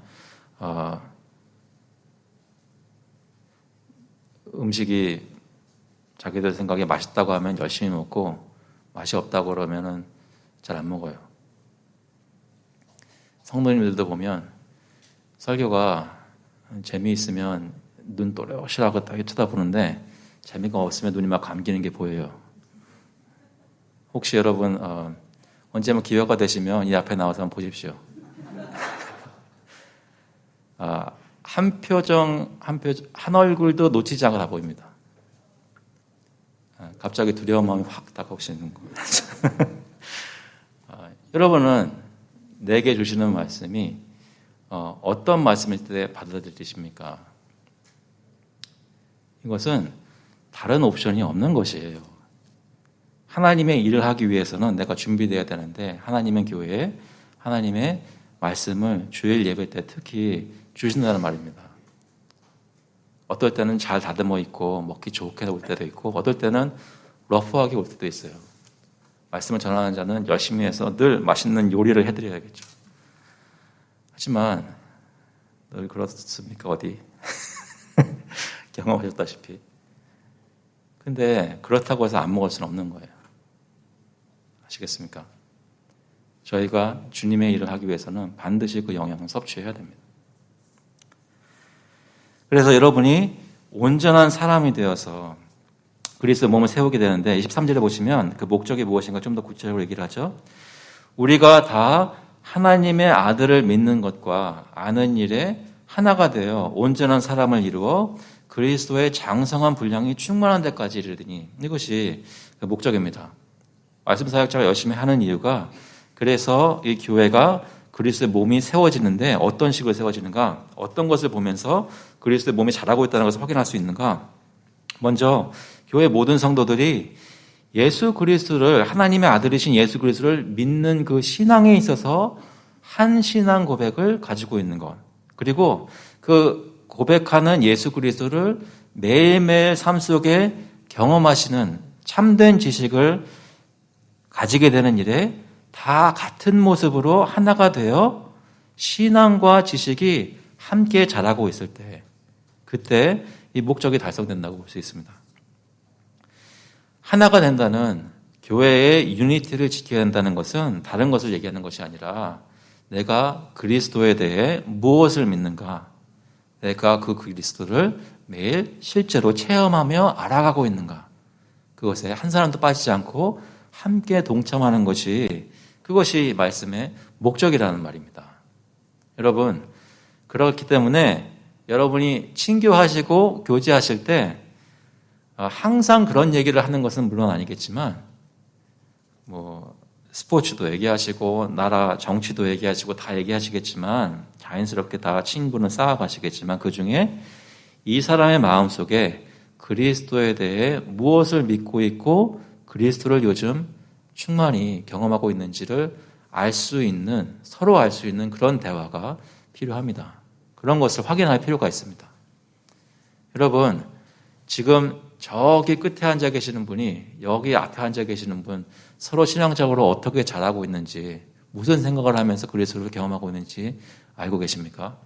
음식이 자기들 생각에 맛있다고 하면 열심히 먹고 맛이 없다고 그러면은 잘 안 먹어요. 성도님들도 보면 설교가 재미있으면 눈 또렷이라고 딱 쳐다보는데 재미가 없으면 눈이 막 감기는 게 보여요. 혹시 여러분 언제 한번 기회가 되시면 이 앞에 나와서 한번 보십시오. 한 표정, 한 얼굴도 놓치지 않고 다 보입니다. 갑자기 두려운 마음이 확 다가오시는 거. 여러분은 내게 주시는 말씀이 어떤 말씀일 때 받아들이십니까? 이것은 다른 옵션이 없는 것이에요. 하나님의 일을 하기 위해서는 내가 준비되어야 되는데 하나님의 교회에 하나님의 말씀을 주일 예배 때 특히 주신다는 말입니다. 어떨 때는 잘 다듬어 있고 먹기 좋게 올 때도 있고 어떨 때는 러프하게 올 때도 있어요. 말씀을 전하는 자는 열심히 해서 늘 맛있는 요리를 해드려야겠죠. 하지만 늘 그렇습니까? 어디? 경험하셨다시피. 근데 그렇다고 해서 안 먹을 수는 없는 거예요. 아시겠습니까? 저희가 주님의 일을 하기 위해서는 반드시 그 영양을 섭취해야 됩니다. 그래서 여러분이 온전한 사람이 되어서 그리스도의 몸을 세우게 되는데 23절에 보시면 그 목적이 무엇인가 좀 더 구체적으로 얘기를 하죠. 우리가 다 하나님의 아들을 믿는 것과 아는 일에 하나가 되어 온전한 사람을 이루어 그리스도의 장성한 분량이 충만한 데까지 이르더니 이것이 그 목적입니다. 말씀 사역자가 열심히 하는 이유가 그래서 이 교회가 그리스도의 몸이 세워지는데 어떤 식으로 세워지는가? 어떤 것을 보면서 그리스도의 몸이 자라고 있다는 것을 확인할 수 있는가? 먼저 교회 모든 성도들이 예수 그리스도를 하나님의 아들이신 예수 그리스도를 믿는 그 신앙에 있어서 한 신앙 고백을 가지고 있는 것. 그리고 그 고백하는 예수 그리스도를 매일매일 삶 속에 경험하시는 참된 지식을 가지게 되는 일에 다 같은 모습으로 하나가 되어 신앙과 지식이 함께 자라고 있을 때 그때 이 목적이 달성된다고 볼 수 있습니다. 하나가 된다는 교회의 유니티를 지켜야 한다는 것은 다른 것을 얘기하는 것이 아니라 내가 그리스도에 대해 무엇을 믿는가, 내가 그 그리스도를 매일 실제로 체험하며 알아가고 있는가, 그것에 한 사람도 빠지지 않고 함께 동참하는 것이 그것이 말씀의 목적이라는 말입니다. 여러분, 그렇기 때문에 여러분이 친교하시고 교제하실 때 항상 그런 얘기를 하는 것은 물론 아니겠지만 스포츠도 얘기하시고 나라 정치도 얘기하시고 다 얘기하시겠지만 자연스럽게 다 친분을 쌓아가시겠지만 그중에 이 사람의 마음속에 그리스도에 대해 무엇을 믿고 있고 그리스도를 요즘 충만히 경험하고 있는지를 알 수 있는, 서로 알 수 있는 그런 대화가 필요합니다. 그런 것을 확인할 필요가 있습니다. 여러분, 지금 저기 끝에 앉아 계시는 분이 여기 앞에 앉아 계시는 분 서로 신앙적으로 어떻게 자라고 있는지, 무슨 생각을 하면서 그리스도를 경험하고 있는지 알고 계십니까?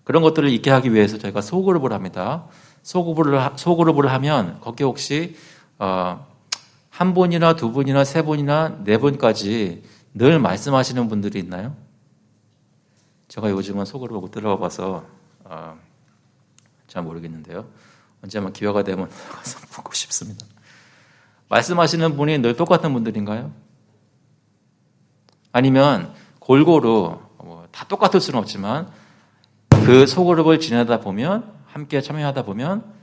그런 것들을 있게 하기 위해서 저희가 소그룹을 합니다. 소그룹을 하면 거기 혹시 한 분이나 두 분이나 세 분이나 네 분까지 늘 말씀하시는 분들이 있나요? 제가 요즘은 소그룹을 못 들어가 봐서 잘 모르겠는데요. 언제 한번 기회가 되면 가서 보고 싶습니다. 말씀하시는 분이 늘 똑같은 분들인가요? 아니면 골고루 다 똑같을 수는 없지만 그 소그룹을 지내다 보면 함께 참여하다 보면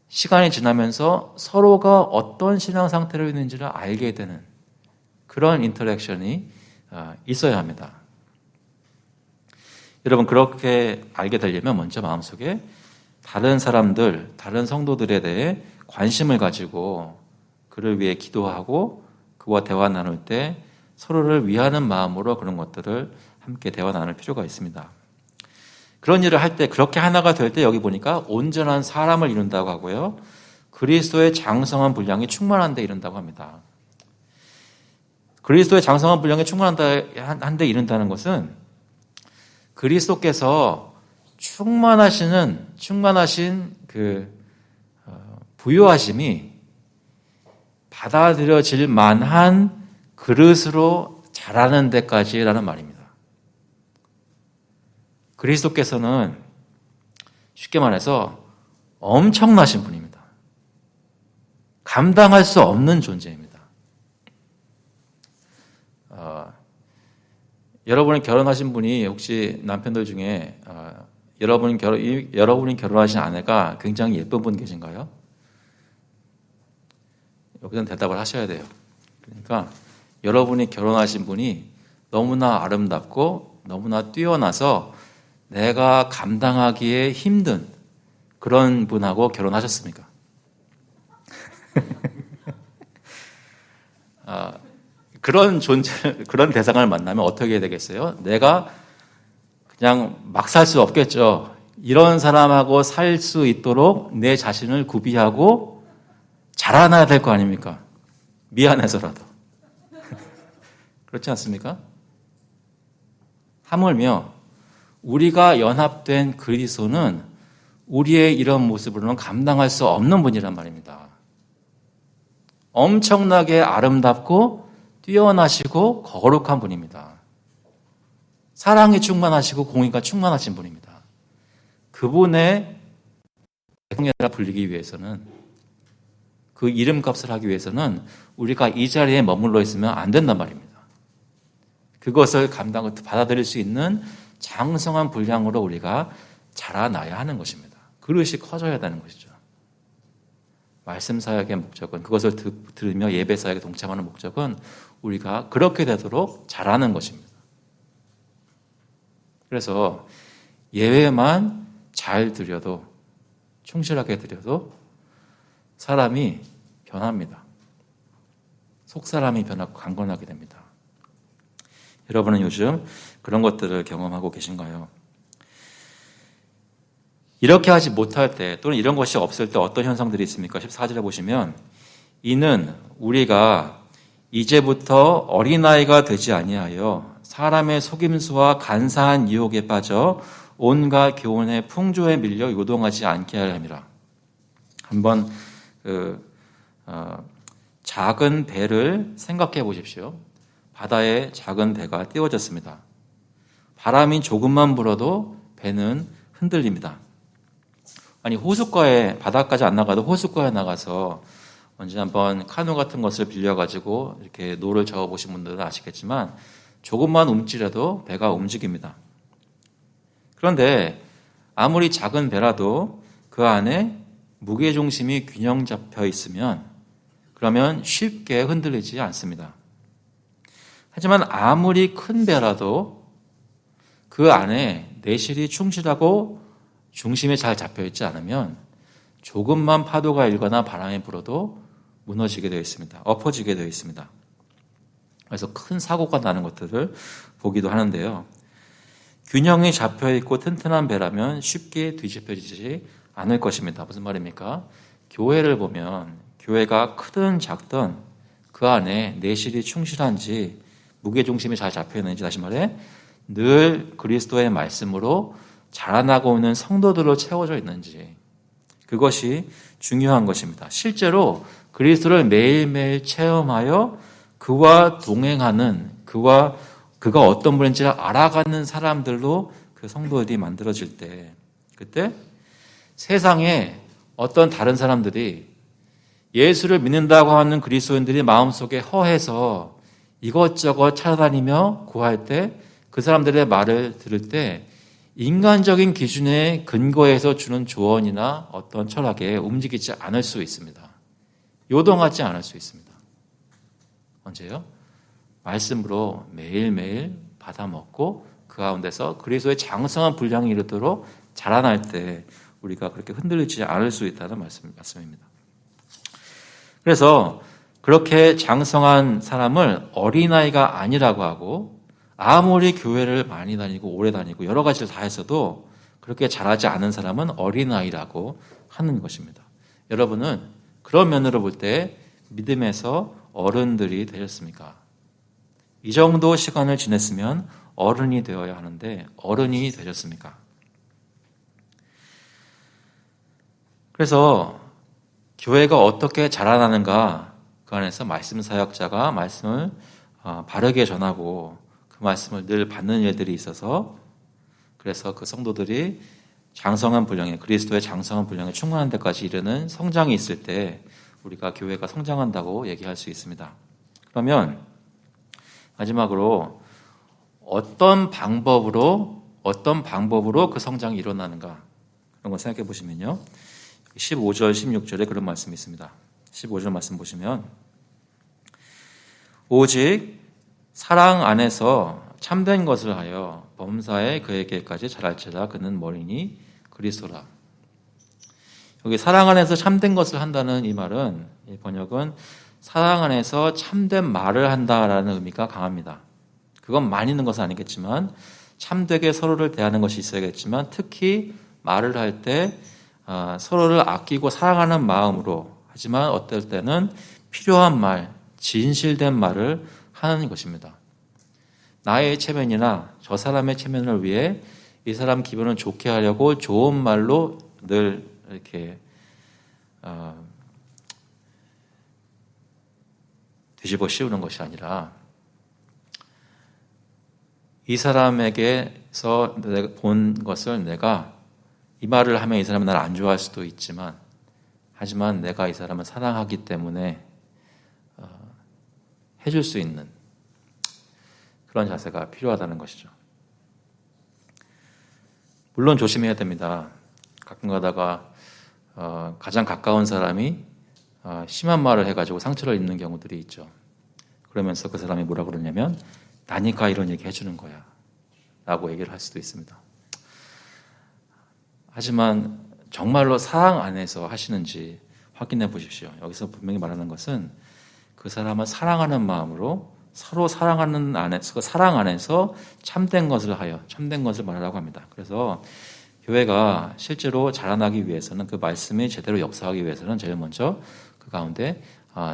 시간이 지나면서 서로가 어떤 신앙 상태로 있는지를 알게 되는 그런 인터랙션이 있어야 합니다. 여러분, 그렇게 알게 되려면 먼저 마음속에 다른 사람들, 다른 성도들에 대해 관심을 가지고 그를 위해 기도하고 그와 대화 나눌 때 서로를 위하는 마음으로 그런 것들을 함께 대화 나눌 필요가 있습니다. 그런 일을 할 때, 그렇게 하나가 될 때 여기 보니까 온전한 사람을 이룬다고 하고요. 그리스도의 장성한 분량이 충만한 데 이른다고 합니다. 그리스도의 장성한 분량이 충만한 데 이른다는 것은 그리스도께서 충만하신 부요하심이 받아들여질 만한 그릇으로 자라는 데까지라는 말입니다. 그리스도께서는 쉽게 말해서 엄청나신 분입니다. 감당할 수 없는 존재입니다. 여러분이 결혼하신 분이 혹시 남편들 중에 여러분이 결혼하신 아내가 굉장히 예쁜 분 계신가요? 여기서는 대답을 하셔야 돼요. 그러니까 여러분이 결혼하신 분이 너무나 아름답고 너무나 뛰어나서 내가 감당하기에 힘든 그런 분하고 결혼하셨습니까? 그런 대상을 만나면 어떻게 해야 되겠어요? 내가 그냥 막 살 수 없겠죠. 이런 사람하고 살 수 있도록 내 자신을 구비하고 자라나야 될 거 아닙니까? 미안해서라도. 그렇지 않습니까? 하물며 우리가 연합된 그리스도는 우리의 이런 모습으로는 감당할 수 없는 분이란 말입니다. 엄청나게 아름답고 뛰어나시고 거룩한 분입니다. 사랑이 충만하시고 공의가 충만하신 분입니다. 그분의 백성이라 불리기 위해서는, 그 이름값을 하기 위해서는 우리가 이 자리에 머물러 있으면 안 된단 말입니다. 그것을 받아들일 수 있는 장성한 분량으로 우리가 자라나야 하는 것입니다. 그릇이 커져야 되는 것이죠. 말씀 사역의 목적은, 그것을 들으며 예배 사역에 동참하는 목적은 우리가 그렇게 되도록 자라는 것입니다. 그래서 예배만 잘 드려도, 충실하게 드려도 사람이 변합니다. 속사람이 변하고 강건하게 됩니다. 여러분은 요즘 그런 것들을 경험하고 계신가요? 이렇게 하지 못할 때, 또는 이런 것이 없을 때 어떤 현상들이 있습니까? 14절에 보시면, 이는 우리가 이제부터 어린아이가 되지 아니하여 사람의 속임수와 간사한 유혹에 빠져 온갖 교훈의 풍조에 밀려 요동하지 않게 하려 함이라. 한번 작은 배를 생각해 보십시오. 바다에 작은 배가 띄워졌습니다. 바람이 조금만 불어도 배는 흔들립니다. 아니, 호숫가에, 바다까지 안 나가도 호숫가에 나가서 언제 한번 카누 같은 것을 빌려가지고 이렇게 노를 저어보신 분들은 아시겠지만 조금만 움찔해도 배가 움직입니다. 그런데 아무리 작은 배라도 그 안에 무게중심이 균형 잡혀 있으면 그러면 쉽게 흔들리지 않습니다. 하지만 아무리 큰 배라도 그 안에 내실이 충실하고 중심이 잘 잡혀있지 않으면 조금만 파도가 일거나 바람이 불어도 무너지게 되어 있습니다. 엎어지게 되어 있습니다. 그래서 큰 사고가 나는 것들을 보기도 하는데요. 균형이 잡혀있고 튼튼한 배라면 쉽게 뒤집혀지지 않을 것입니다. 무슨 말입니까? 교회를 보면 교회가 크든 작든 그 안에 내실이 충실한지, 무게중심이 잘 잡혀있는지, 다시 말해 늘 그리스도의 말씀으로 자라나고 있는 성도들로 채워져 있는지, 그것이 중요한 것입니다. 실제로 그리스도를 매일매일 체험하여 그와 동행하는, 그가 어떤 분인지를 알아가는 사람들로 그 성도들이 만들어질 때, 그때 세상에 어떤 다른 사람들이 예수를 믿는다고 하는 그리스도인들이 마음속에 허해서 이것저것 찾아다니며 구할 때, 그 사람들의 말을 들을 때 인간적인 기준에 근거해서 주는 조언이나 어떤 철학에 움직이지 않을 수 있습니다. 요동하지 않을 수 있습니다. 언제요? 말씀으로 매일매일 받아먹고 그 가운데서 그리스도의 장성한 분량이 이르도록 자라날 때 우리가 그렇게 흔들리지 않을 수 있다는 말씀입니다. 그래서 그렇게 장성한 사람을 어린아이가 아니라고 하고, 아무리 교회를 많이 다니고 오래 다니고 여러 가지를 다 했어도 그렇게 잘하지 않은 사람은 어린아이라고 하는 것입니다. 여러분은 그런 면으로 볼 때 믿음에서 어른들이 되셨습니까? 이 정도 시간을 지냈으면 어른이 되어야 하는데 어른이 되셨습니까? 그래서 교회가 어떻게 자라나는가, 그 안에서 말씀 사역자가 말씀을 바르게 전하고 그 말씀을 늘 받는 일들이 있어서, 그래서 그 성도들이 장성한 분량에, 그리스도의 장성한 분량에 충만한 데까지 이르는 성장이 있을 때 우리가 교회가 성장한다고 얘기할 수 있습니다. 그러면 마지막으로 어떤 방법으로 그 성장이 일어나는가, 그런 걸 생각해 보시면요, 15절 16절에 그런 말씀이 있습니다. 15절 말씀 보시면, 오직 사랑 안에서 참된 것을 하여 범사에 그에게까지 자랄지라. 그는 머리니 그리스도라. 여기 사랑 안에서 참된 것을 한다는 이 말은, 이 번역은 사랑 안에서 참된 말을 한다라는 의미가 강합니다. 그건 많이 있는 것은 아니겠지만 참되게 서로를 대하는 것이 있어야겠지만, 특히 말을 할 때 서로를 아끼고 사랑하는 마음으로, 하지만 어떨 때는 필요한 말, 진실된 말을 하는 것입니다. 나의 체면이나 저 사람의 체면을 위해 이 사람 기분을 좋게 하려고 좋은 말로 늘 이렇게 뒤집어 씌우는 것이 아니라, 이 사람에게서 내가 본 것을 내가 이 말을 하면 이 사람은 나를 안 좋아할 수도 있지만, 하지만 내가 이 사람을 사랑하기 때문에 해줄 수 있는 그런 자세가 필요하다는 것이죠. 물론 조심해야 됩니다. 가끔 가다가 가장 가까운 사람이 심한 말을 해가지고 상처를 입는 경우들이 있죠. 그러면서 그 사람이 뭐라 그러냐면, 나니까 이런 얘기 해주는 거야 라고 얘기를 할 수도 있습니다. 하지만 정말로 사랑 안에서 하시는지 확인해 보십시오. 여기서 분명히 말하는 것은 그 사람을 사랑하는 마음으로 서로 사랑하는 안에서, 사랑 안에서 참된 것을 하여 참된 것을 말하라고 합니다. 그래서 교회가 실제로 자라나기 위해서는, 그 말씀이 제대로 역사하기 위해서는 제일 먼저 그 가운데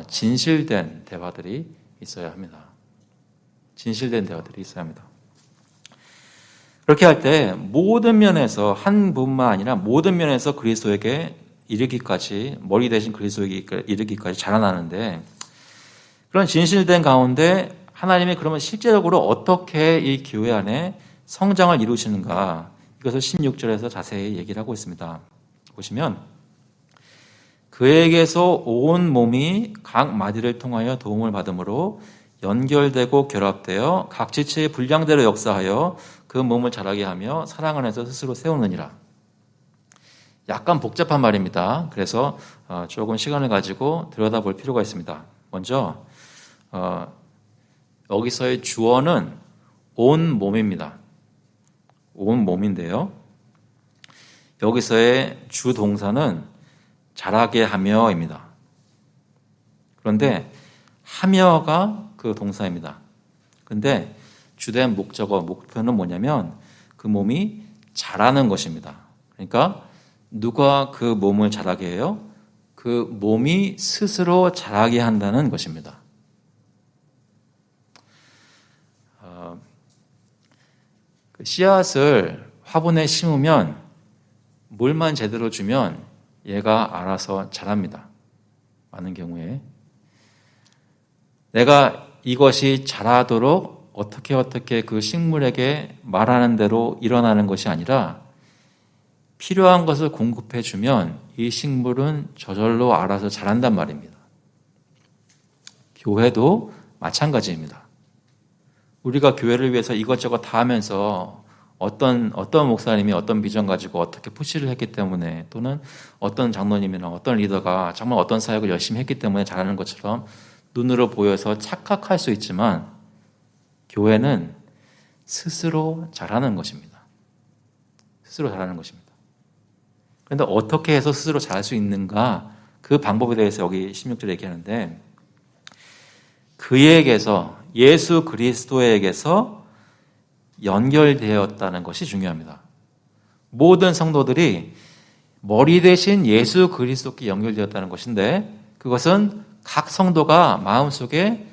진실된 대화들이 있어야 합니다. 진실된 대화들이 있어야 합니다. 그렇게 할 때 모든 면에서, 한 분만 아니라 모든 면에서 그리스도에게 이르기까지, 머리 대신 그리스도에게 이르기까지 자라나는데, 그런 진실된 가운데 하나님이 그러면 실제적으로 어떻게 이 교회 안에 성장을 이루시는가, 이것을 16절에서 자세히 얘기를 하고 있습니다. 보시면, 그에게서 온 몸이 각 마디를 통하여 도움을 받음으로 연결되고 결합되어 각 지체의 분량대로 역사하여 그 몸을 자라게 하며 사랑 안에서 스스로 세우느니라. 약간 복잡한 말입니다. 그래서 조금 시간을 가지고 들여다볼 필요가 있습니다. 먼저 여기서의 주어는 온 몸입니다. 온 몸인데요, 여기서의 주동사는 자라게 하며입니다. 그런데 하며가 그 동사입니다. 그런데 주된 목적어, 목표는 뭐냐면 그 몸이 자라는 것입니다. 그러니까 누가 그 몸을 자라게 해요? 그 몸이 스스로 자라게 한다는 것입니다. 그 씨앗을 화분에 심으면 물만 제대로 주면 얘가 알아서 자랍니다. 많은 경우에 내가 이것이 자라도록 어떻게 그 식물에게 말하는 대로 일어나는 것이 아니라, 필요한 것을 공급해 주면 이 식물은 저절로 알아서 자란단 말입니다. 교회도 마찬가지입니다. 우리가 교회를 위해서 이것저것 다 하면서 어떤 목사님이 어떤 비전 가지고 어떻게 푸시를 했기 때문에, 또는 어떤 장로님이나 어떤 리더가 정말 어떤 사역을 열심히 했기 때문에 잘하는 것처럼 눈으로 보여서 착각할 수 있지만, 교회는 스스로 잘하는 것입니다. 스스로 잘하는 것입니다. 그런데 어떻게 해서 스스로 잘할 수 있는가, 그 방법에 대해서 여기 16절에 얘기하는데, 그에게서, 예수 그리스도에게서 연결되었다는 것이 중요합니다. 모든 성도들이 머리 대신 예수 그리스도께 연결되었다는 것인데 그것은 각 성도가 마음속에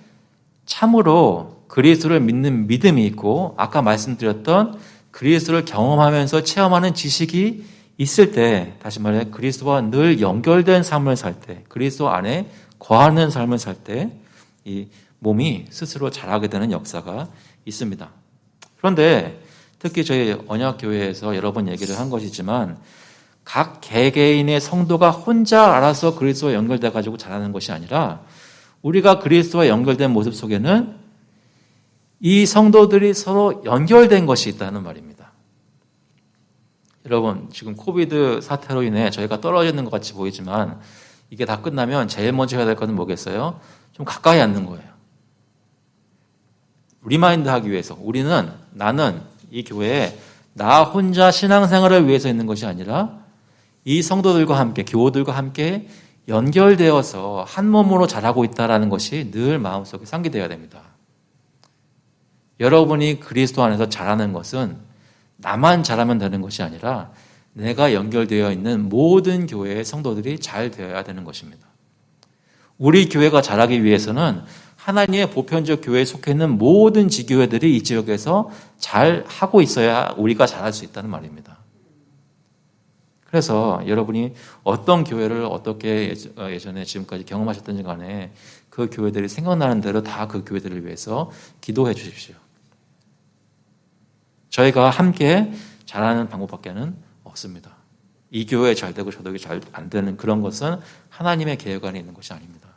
참으로 그리스도를 믿는 믿음이 있고 아까 말씀드렸던 그리스도를 경험하면서 체험하는 지식이 있을 때, 다시 말해 그리스도와 늘 연결된 삶을 살 때, 그리스도 안에 거하는 삶을 살 때 이 몸이 스스로 자라게 되는 역사가 있습니다. 그런데 특히 저희 언약교회에서 여러 번 얘기를 한 것이지만 각 개개인의 성도가 혼자 알아서 그리스도와 연결돼 가지고 자라는 것이 아니라 우리가 그리스도와 연결된 모습 속에는 이 성도들이 서로 연결된 것이 있다는 말입니다. 여러분, 지금 코비드 사태로 인해 저희가 떨어지는 것 같이 보이지만 이게 다 끝나면 제일 먼저 해야 될 것은 뭐겠어요? 좀 가까이 앉는 거예요. 리마인드 하기 위해서 나는 이 교회에 나 혼자 신앙생활을 위해서 있는 것이 아니라 이 성도들과 함께, 교우들과 함께 연결되어서 한 몸으로 자라고 있다는 것이 늘 마음속에 상기되어야 됩니다. 여러분이 그리스도 안에서 자라는 것은 나만 자라면 되는 것이 아니라 내가 연결되어 있는 모든 교회의 성도들이 잘 되어야 되는 것입니다. 우리 교회가 자라기 위해서는 하나님의 보편적 교회에 속해 있는 모든 지교회들이 이 지역에서 잘 하고 있어야 우리가 잘할 수 있다는 말입니다. 그래서 여러분이 어떤 교회를 어떻게 예전에 지금까지 경험하셨든지 간에 그 교회들이 생각나는 대로 다 그 교회들을 위해서 기도해 주십시오. 저희가 함께 잘하는 방법밖에는 없습니다. 이 교회 잘 되고 저 교회 잘 안 되는 그런 것은 하나님의 계획 안에 있는 것이 아닙니다.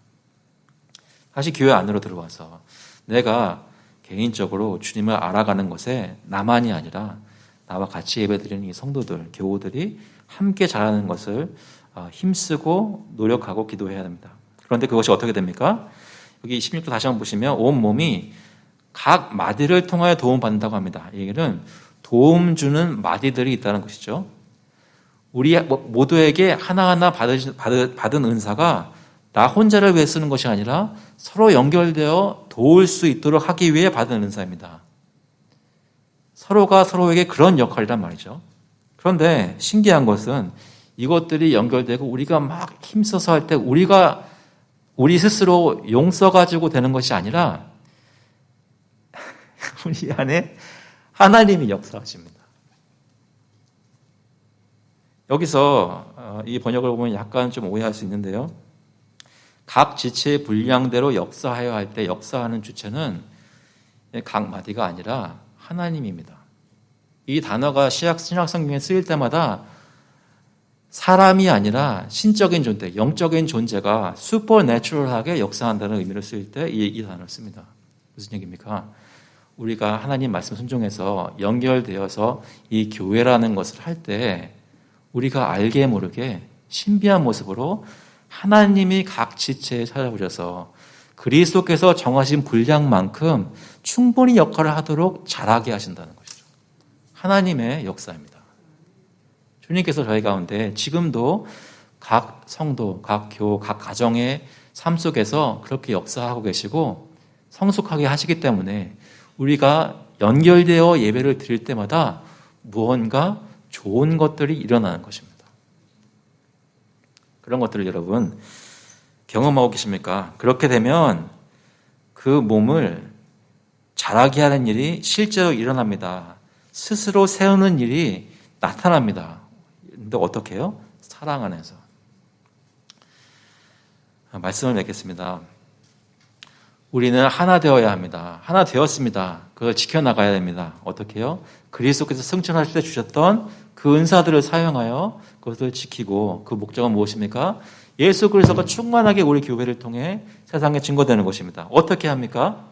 다시 교회 안으로 들어와서 내가 개인적으로 주님을 알아가는 것에 나만이 아니라 나와 같이 예배드리는 이 성도들, 교우들이 함께 자라는 것을 힘쓰고 노력하고 기도해야 됩니다. 그런데 그것이 어떻게 됩니까? 여기 16절 다시 한번 보시면 온 몸이 각 마디를 통하여 도움받는다고 합니다. 이 얘기는 도움 주는 마디들이 있다는 것이죠. 우리 모두에게 하나하나 받은 은사가 나 혼자를 위해 쓰는 것이 아니라 서로 연결되어 도울 수 있도록 하기 위해 받은 은사입니다. 서로가 서로에게 그런 역할이란 말이죠. 그런데 신기한 것은 이것들이 연결되고 우리가 막 힘써서 할 때 우리 스스로 용 써가지고 되는 것이 아니라 우리 안에 하나님이 역사하십니다. 여기서 이 번역을 보면 약간 좀 오해할 수 있는데요. 각 지체의 분량대로 역사하여 할 때 역사하는 주체는 각 마디가 아니라 하나님입니다. 이 단어가 신약 성경에 쓰일 때마다 사람이 아니라 신적인 존재, 영적인 존재가 슈퍼내추럴하게 역사한다는 의미로 쓰일 때 이 단어를 씁니다. 무슨 얘기입니까? 우리가 하나님 말씀 순종해서 연결되어서 이 교회라는 것을 할 때 우리가 알게 모르게 신비한 모습으로 하나님이 각 지체에 찾아오셔서 그리스도께서 정하신 분량만큼 충분히 역할을 하도록 잘하게 하신다는 것이죠. 하나님의 역사입니다. 주님께서 저희 가운데 지금도 각 성도, 각 교우, 각 가정의 삶 속에서 그렇게 역사하고 계시고 성숙하게 하시기 때문에 우리가 연결되어 예배를 드릴 때마다 무언가 좋은 것들이 일어나는 것입니다. 그런 것들을 여러분 경험하고 계십니까? 그렇게 되면 그 몸을 자라게 하는 일이 실제로 일어납니다. 스스로 세우는 일이 나타납니다. 근데 어떻게 해요? 사랑 안에서. 말씀을 맺겠습니다. 우리는 하나 되어야 합니다. 하나 되었습니다. 그걸 지켜나가야 됩니다. 어떻게 해요? 그리스도께서 승천하실 때 주셨던 그 은사들을 사용하여 그것을 지키고 그 목적은 무엇입니까? 예수 그리스도가 충만하게 우리 교회를 통해 세상에 증거되는 것입니다. 어떻게 합니까?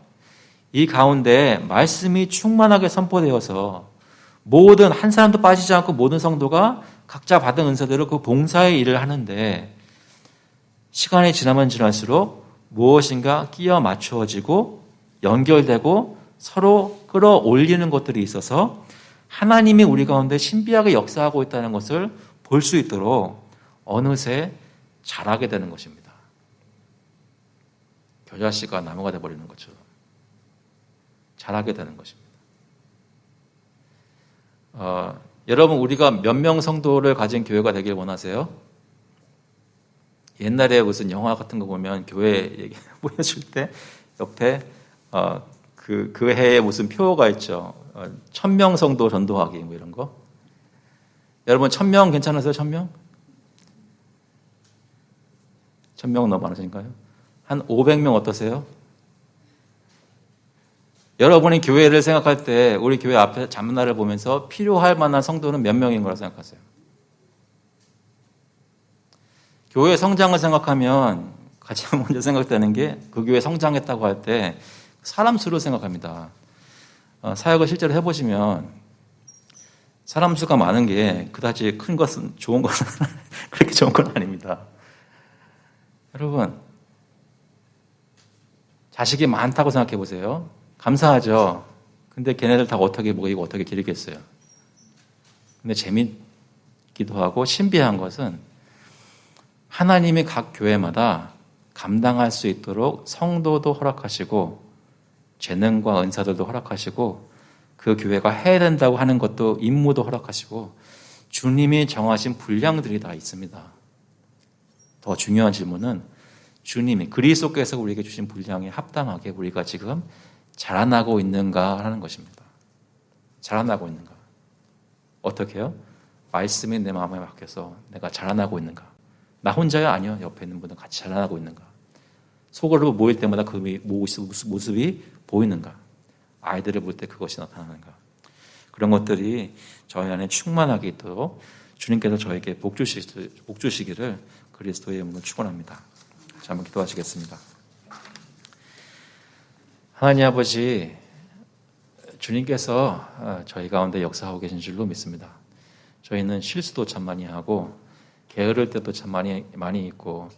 이 가운데 말씀이 충만하게 선포되어서 모든 한 사람도 빠지지 않고 모든 성도가 각자 받은 은사대로 그 봉사의 일을 하는데 시간이 지나면 지날수록 무엇인가 끼어 맞추어지고 연결되고 서로 끌어올리는 것들이 있어서 하나님이 우리 가운데 신비하게 역사하고 있다는 것을 볼 수 있도록 어느새 자라게 되는 것입니다. 겨자씨가 나무가 되어버리는 것처럼 자라게 되는 것입니다. 여러분 우리가 몇 명 성도를 가진 교회가 되길 원하세요? 옛날에 무슨 영화 같은 거 보면 교회 얘기 보여줄 때 옆에 그 해에 무슨 표가 있죠. 1000명 성도 전도하기 뭐 이런 거. 여러분 1000명 괜찮으세요? 1000명? 1000명 너무 많으신가요? 한 500명 어떠세요? 여러분이 교회를 생각할 때 우리 교회 앞에 잠나를 보면서 필요할 만한 성도는 몇 명인 거라고 생각하세요? 교회 성장을 생각하면 가장 먼저 생각되는 게 그 교회 성장했다고 할 때 사람 수를 생각합니다. 사역을 실제로 해보시면 사람 수가 많은 게 그다지 큰 것은 좋은 것은 그렇게 좋은 건 아닙니다. 여러분 자식이 많다고 생각해 보세요. 감사하죠. 근데 걔네들 다 어떻게 먹이고 어떻게 기르겠어요. 근데 재밌기도 하고 신비한 것은 하나님이 각 교회마다 감당할 수 있도록 성도도 허락하시고 재능과 은사들도 허락하시고 그 교회가 해야 된다고 하는 것도 임무도 허락하시고 주님이 정하신 분량들이 다 있습니다. 더 중요한 질문은 주님이 그리스도께서 우리에게 주신 분량에 합당하게 우리가 지금 자라나고 있는가 하는 것입니다. 자라나고 있는가. 어떻게 해요? 말씀이 내 마음에 박혀서 내가 자라나고 있는가. 나 혼자야? 아니요. 옆에 있는 분은 같이 자라나고 있는가. 속으로 모일 때마다 그 모습이 보이는가. 아이들을 볼 때 그것이 나타나는가. 그런 것들이 저희 안에 충만하게 있도록 주님께서 저에게 복 주시기를 그리스도의 이름으로 축원합니다. 자, 한번 기도하시겠습니다. 하나님 아버지, 주님께서 저희 가운데 역사하고 계신 줄로 믿습니다. 저희는 실수도 참 많이 하고 게으를 때도 참 많이 있고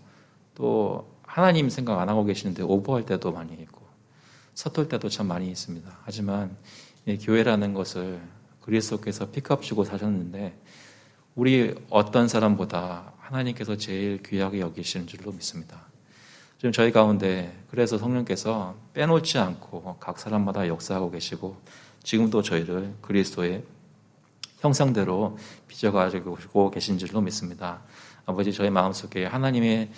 또 하나님 생각 안 하고 계시는데 오버할 때도 많이 있고 서툴 때도 참 많이 있습니다. 하지만 이 교회라는 것을 그리스도께서 픽업 주고 사셨는데 우리 어떤 사람보다 하나님께서 제일 귀하게 여기시는 줄로 믿습니다. 지금 저희 가운데 그래서 성령께서 빼놓지 않고 각 사람마다 역사하고 계시고 지금도 저희를 그리스도의 형상대로 빚어가지고 계신 줄로 믿습니다. 아버지 저희 마음속에 하나님의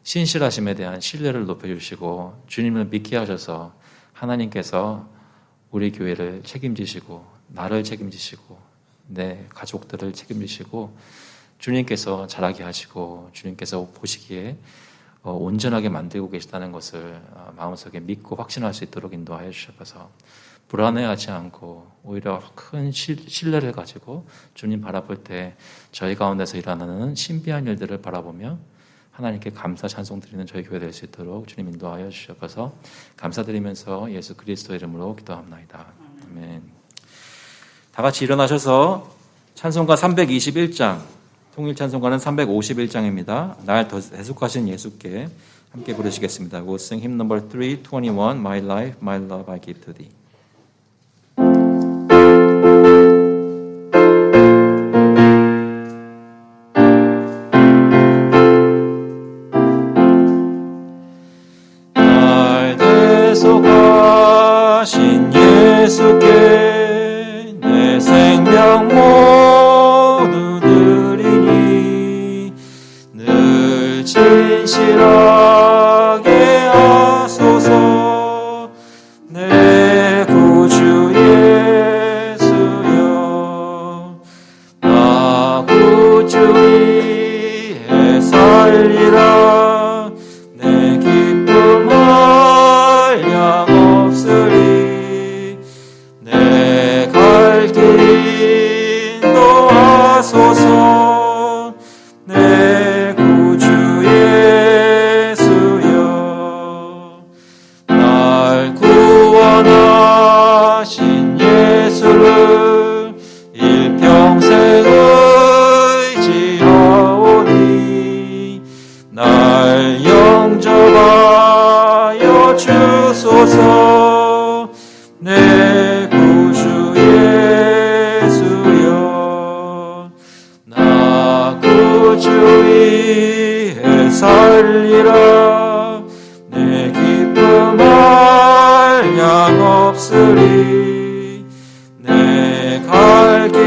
신실하심에 대한 신뢰를 높여주시고 주님을 믿게 하셔서 하나님께서 우리 교회를 책임지시고 나를 책임지시고 내 가족들을 책임지시고 주님께서 자라게 하시고 주님께서 보시기에 온전하게 만들고 계시다는 것을 마음속에 믿고 확신할 수 있도록 인도하여 주셔서 불안해하지 않고 오히려 큰 신뢰를 가지고 주님 바라볼 때 저희 가운데서 일어나는 신비한 일들을 바라보며 하나님께 감사 찬송 드리는 저희 교회 될 수 있도록 주님 인도하여 주셔서 감사드리면서 예수 그리스도 이름으로 기도합나이다. 아멘. 다 같이 일어나셔서 찬송가 321장 통일 찬송가는 351장입니다. 날 더 대속하신 예수께 함께 부르시겠습니다. We'll sing hymn number 321, My life, my love I give to thee. 날 대속하신 예수께 내 생명 모두 드리니 늘 진실하게 하소서 내 구주 예수여 나 구주 위에 살리라 내 기쁨 한량없으리 내 갈 길 인도하소서 내 구주 예수여 날 구원하신 예수를 일평생 의지하오니 날 영접하여 주소서 내 구주 예수여 나 구주 위에 살리라 내 기쁨 한량없으리 내 갈 길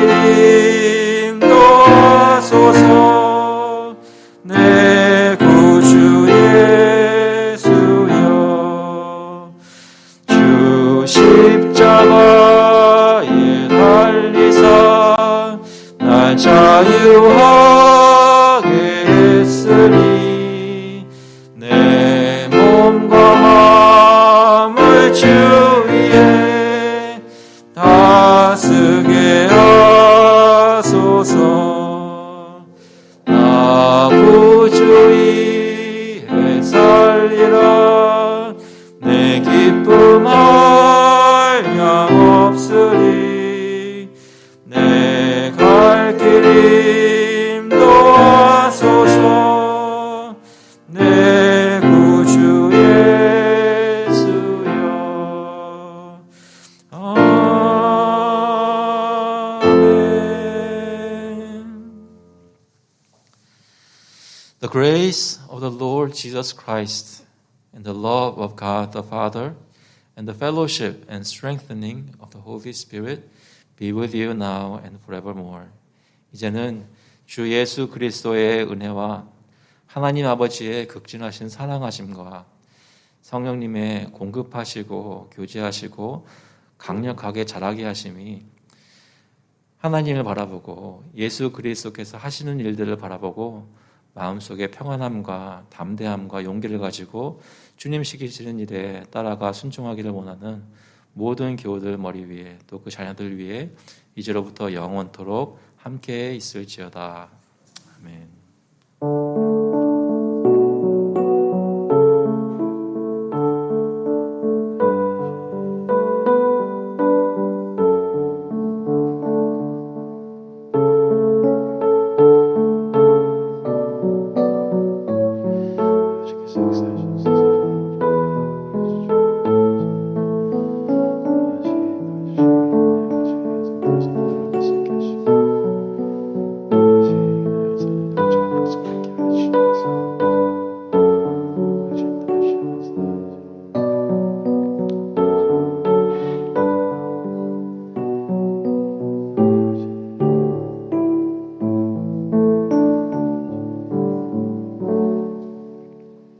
내 구주 예수여. The grace of the Lord Jesus Christ and the love of God the Father and the fellowship and strengthening of the Holy Spirit be with you now and forevermore. 이제는 주 예수 그리스도의 은혜와 하나님 아버지의 극진하신 사랑하심과 성령님의 공급하시고 교제하시고 강력하게 자라게 하심이 하나님을 바라보고 예수 그리스도께서 하시는 일들을 바라보고 마음속에 평안함과 담대함과 용기를 가지고 주님 시키시는 일에 따라가 순종하기를 원하는 모든 교우들 머리 위에 또 그 자녀들 위에 이제로부터 영원토록 함께 있을지어다. 아멘. 주께서 역사하시옵소서.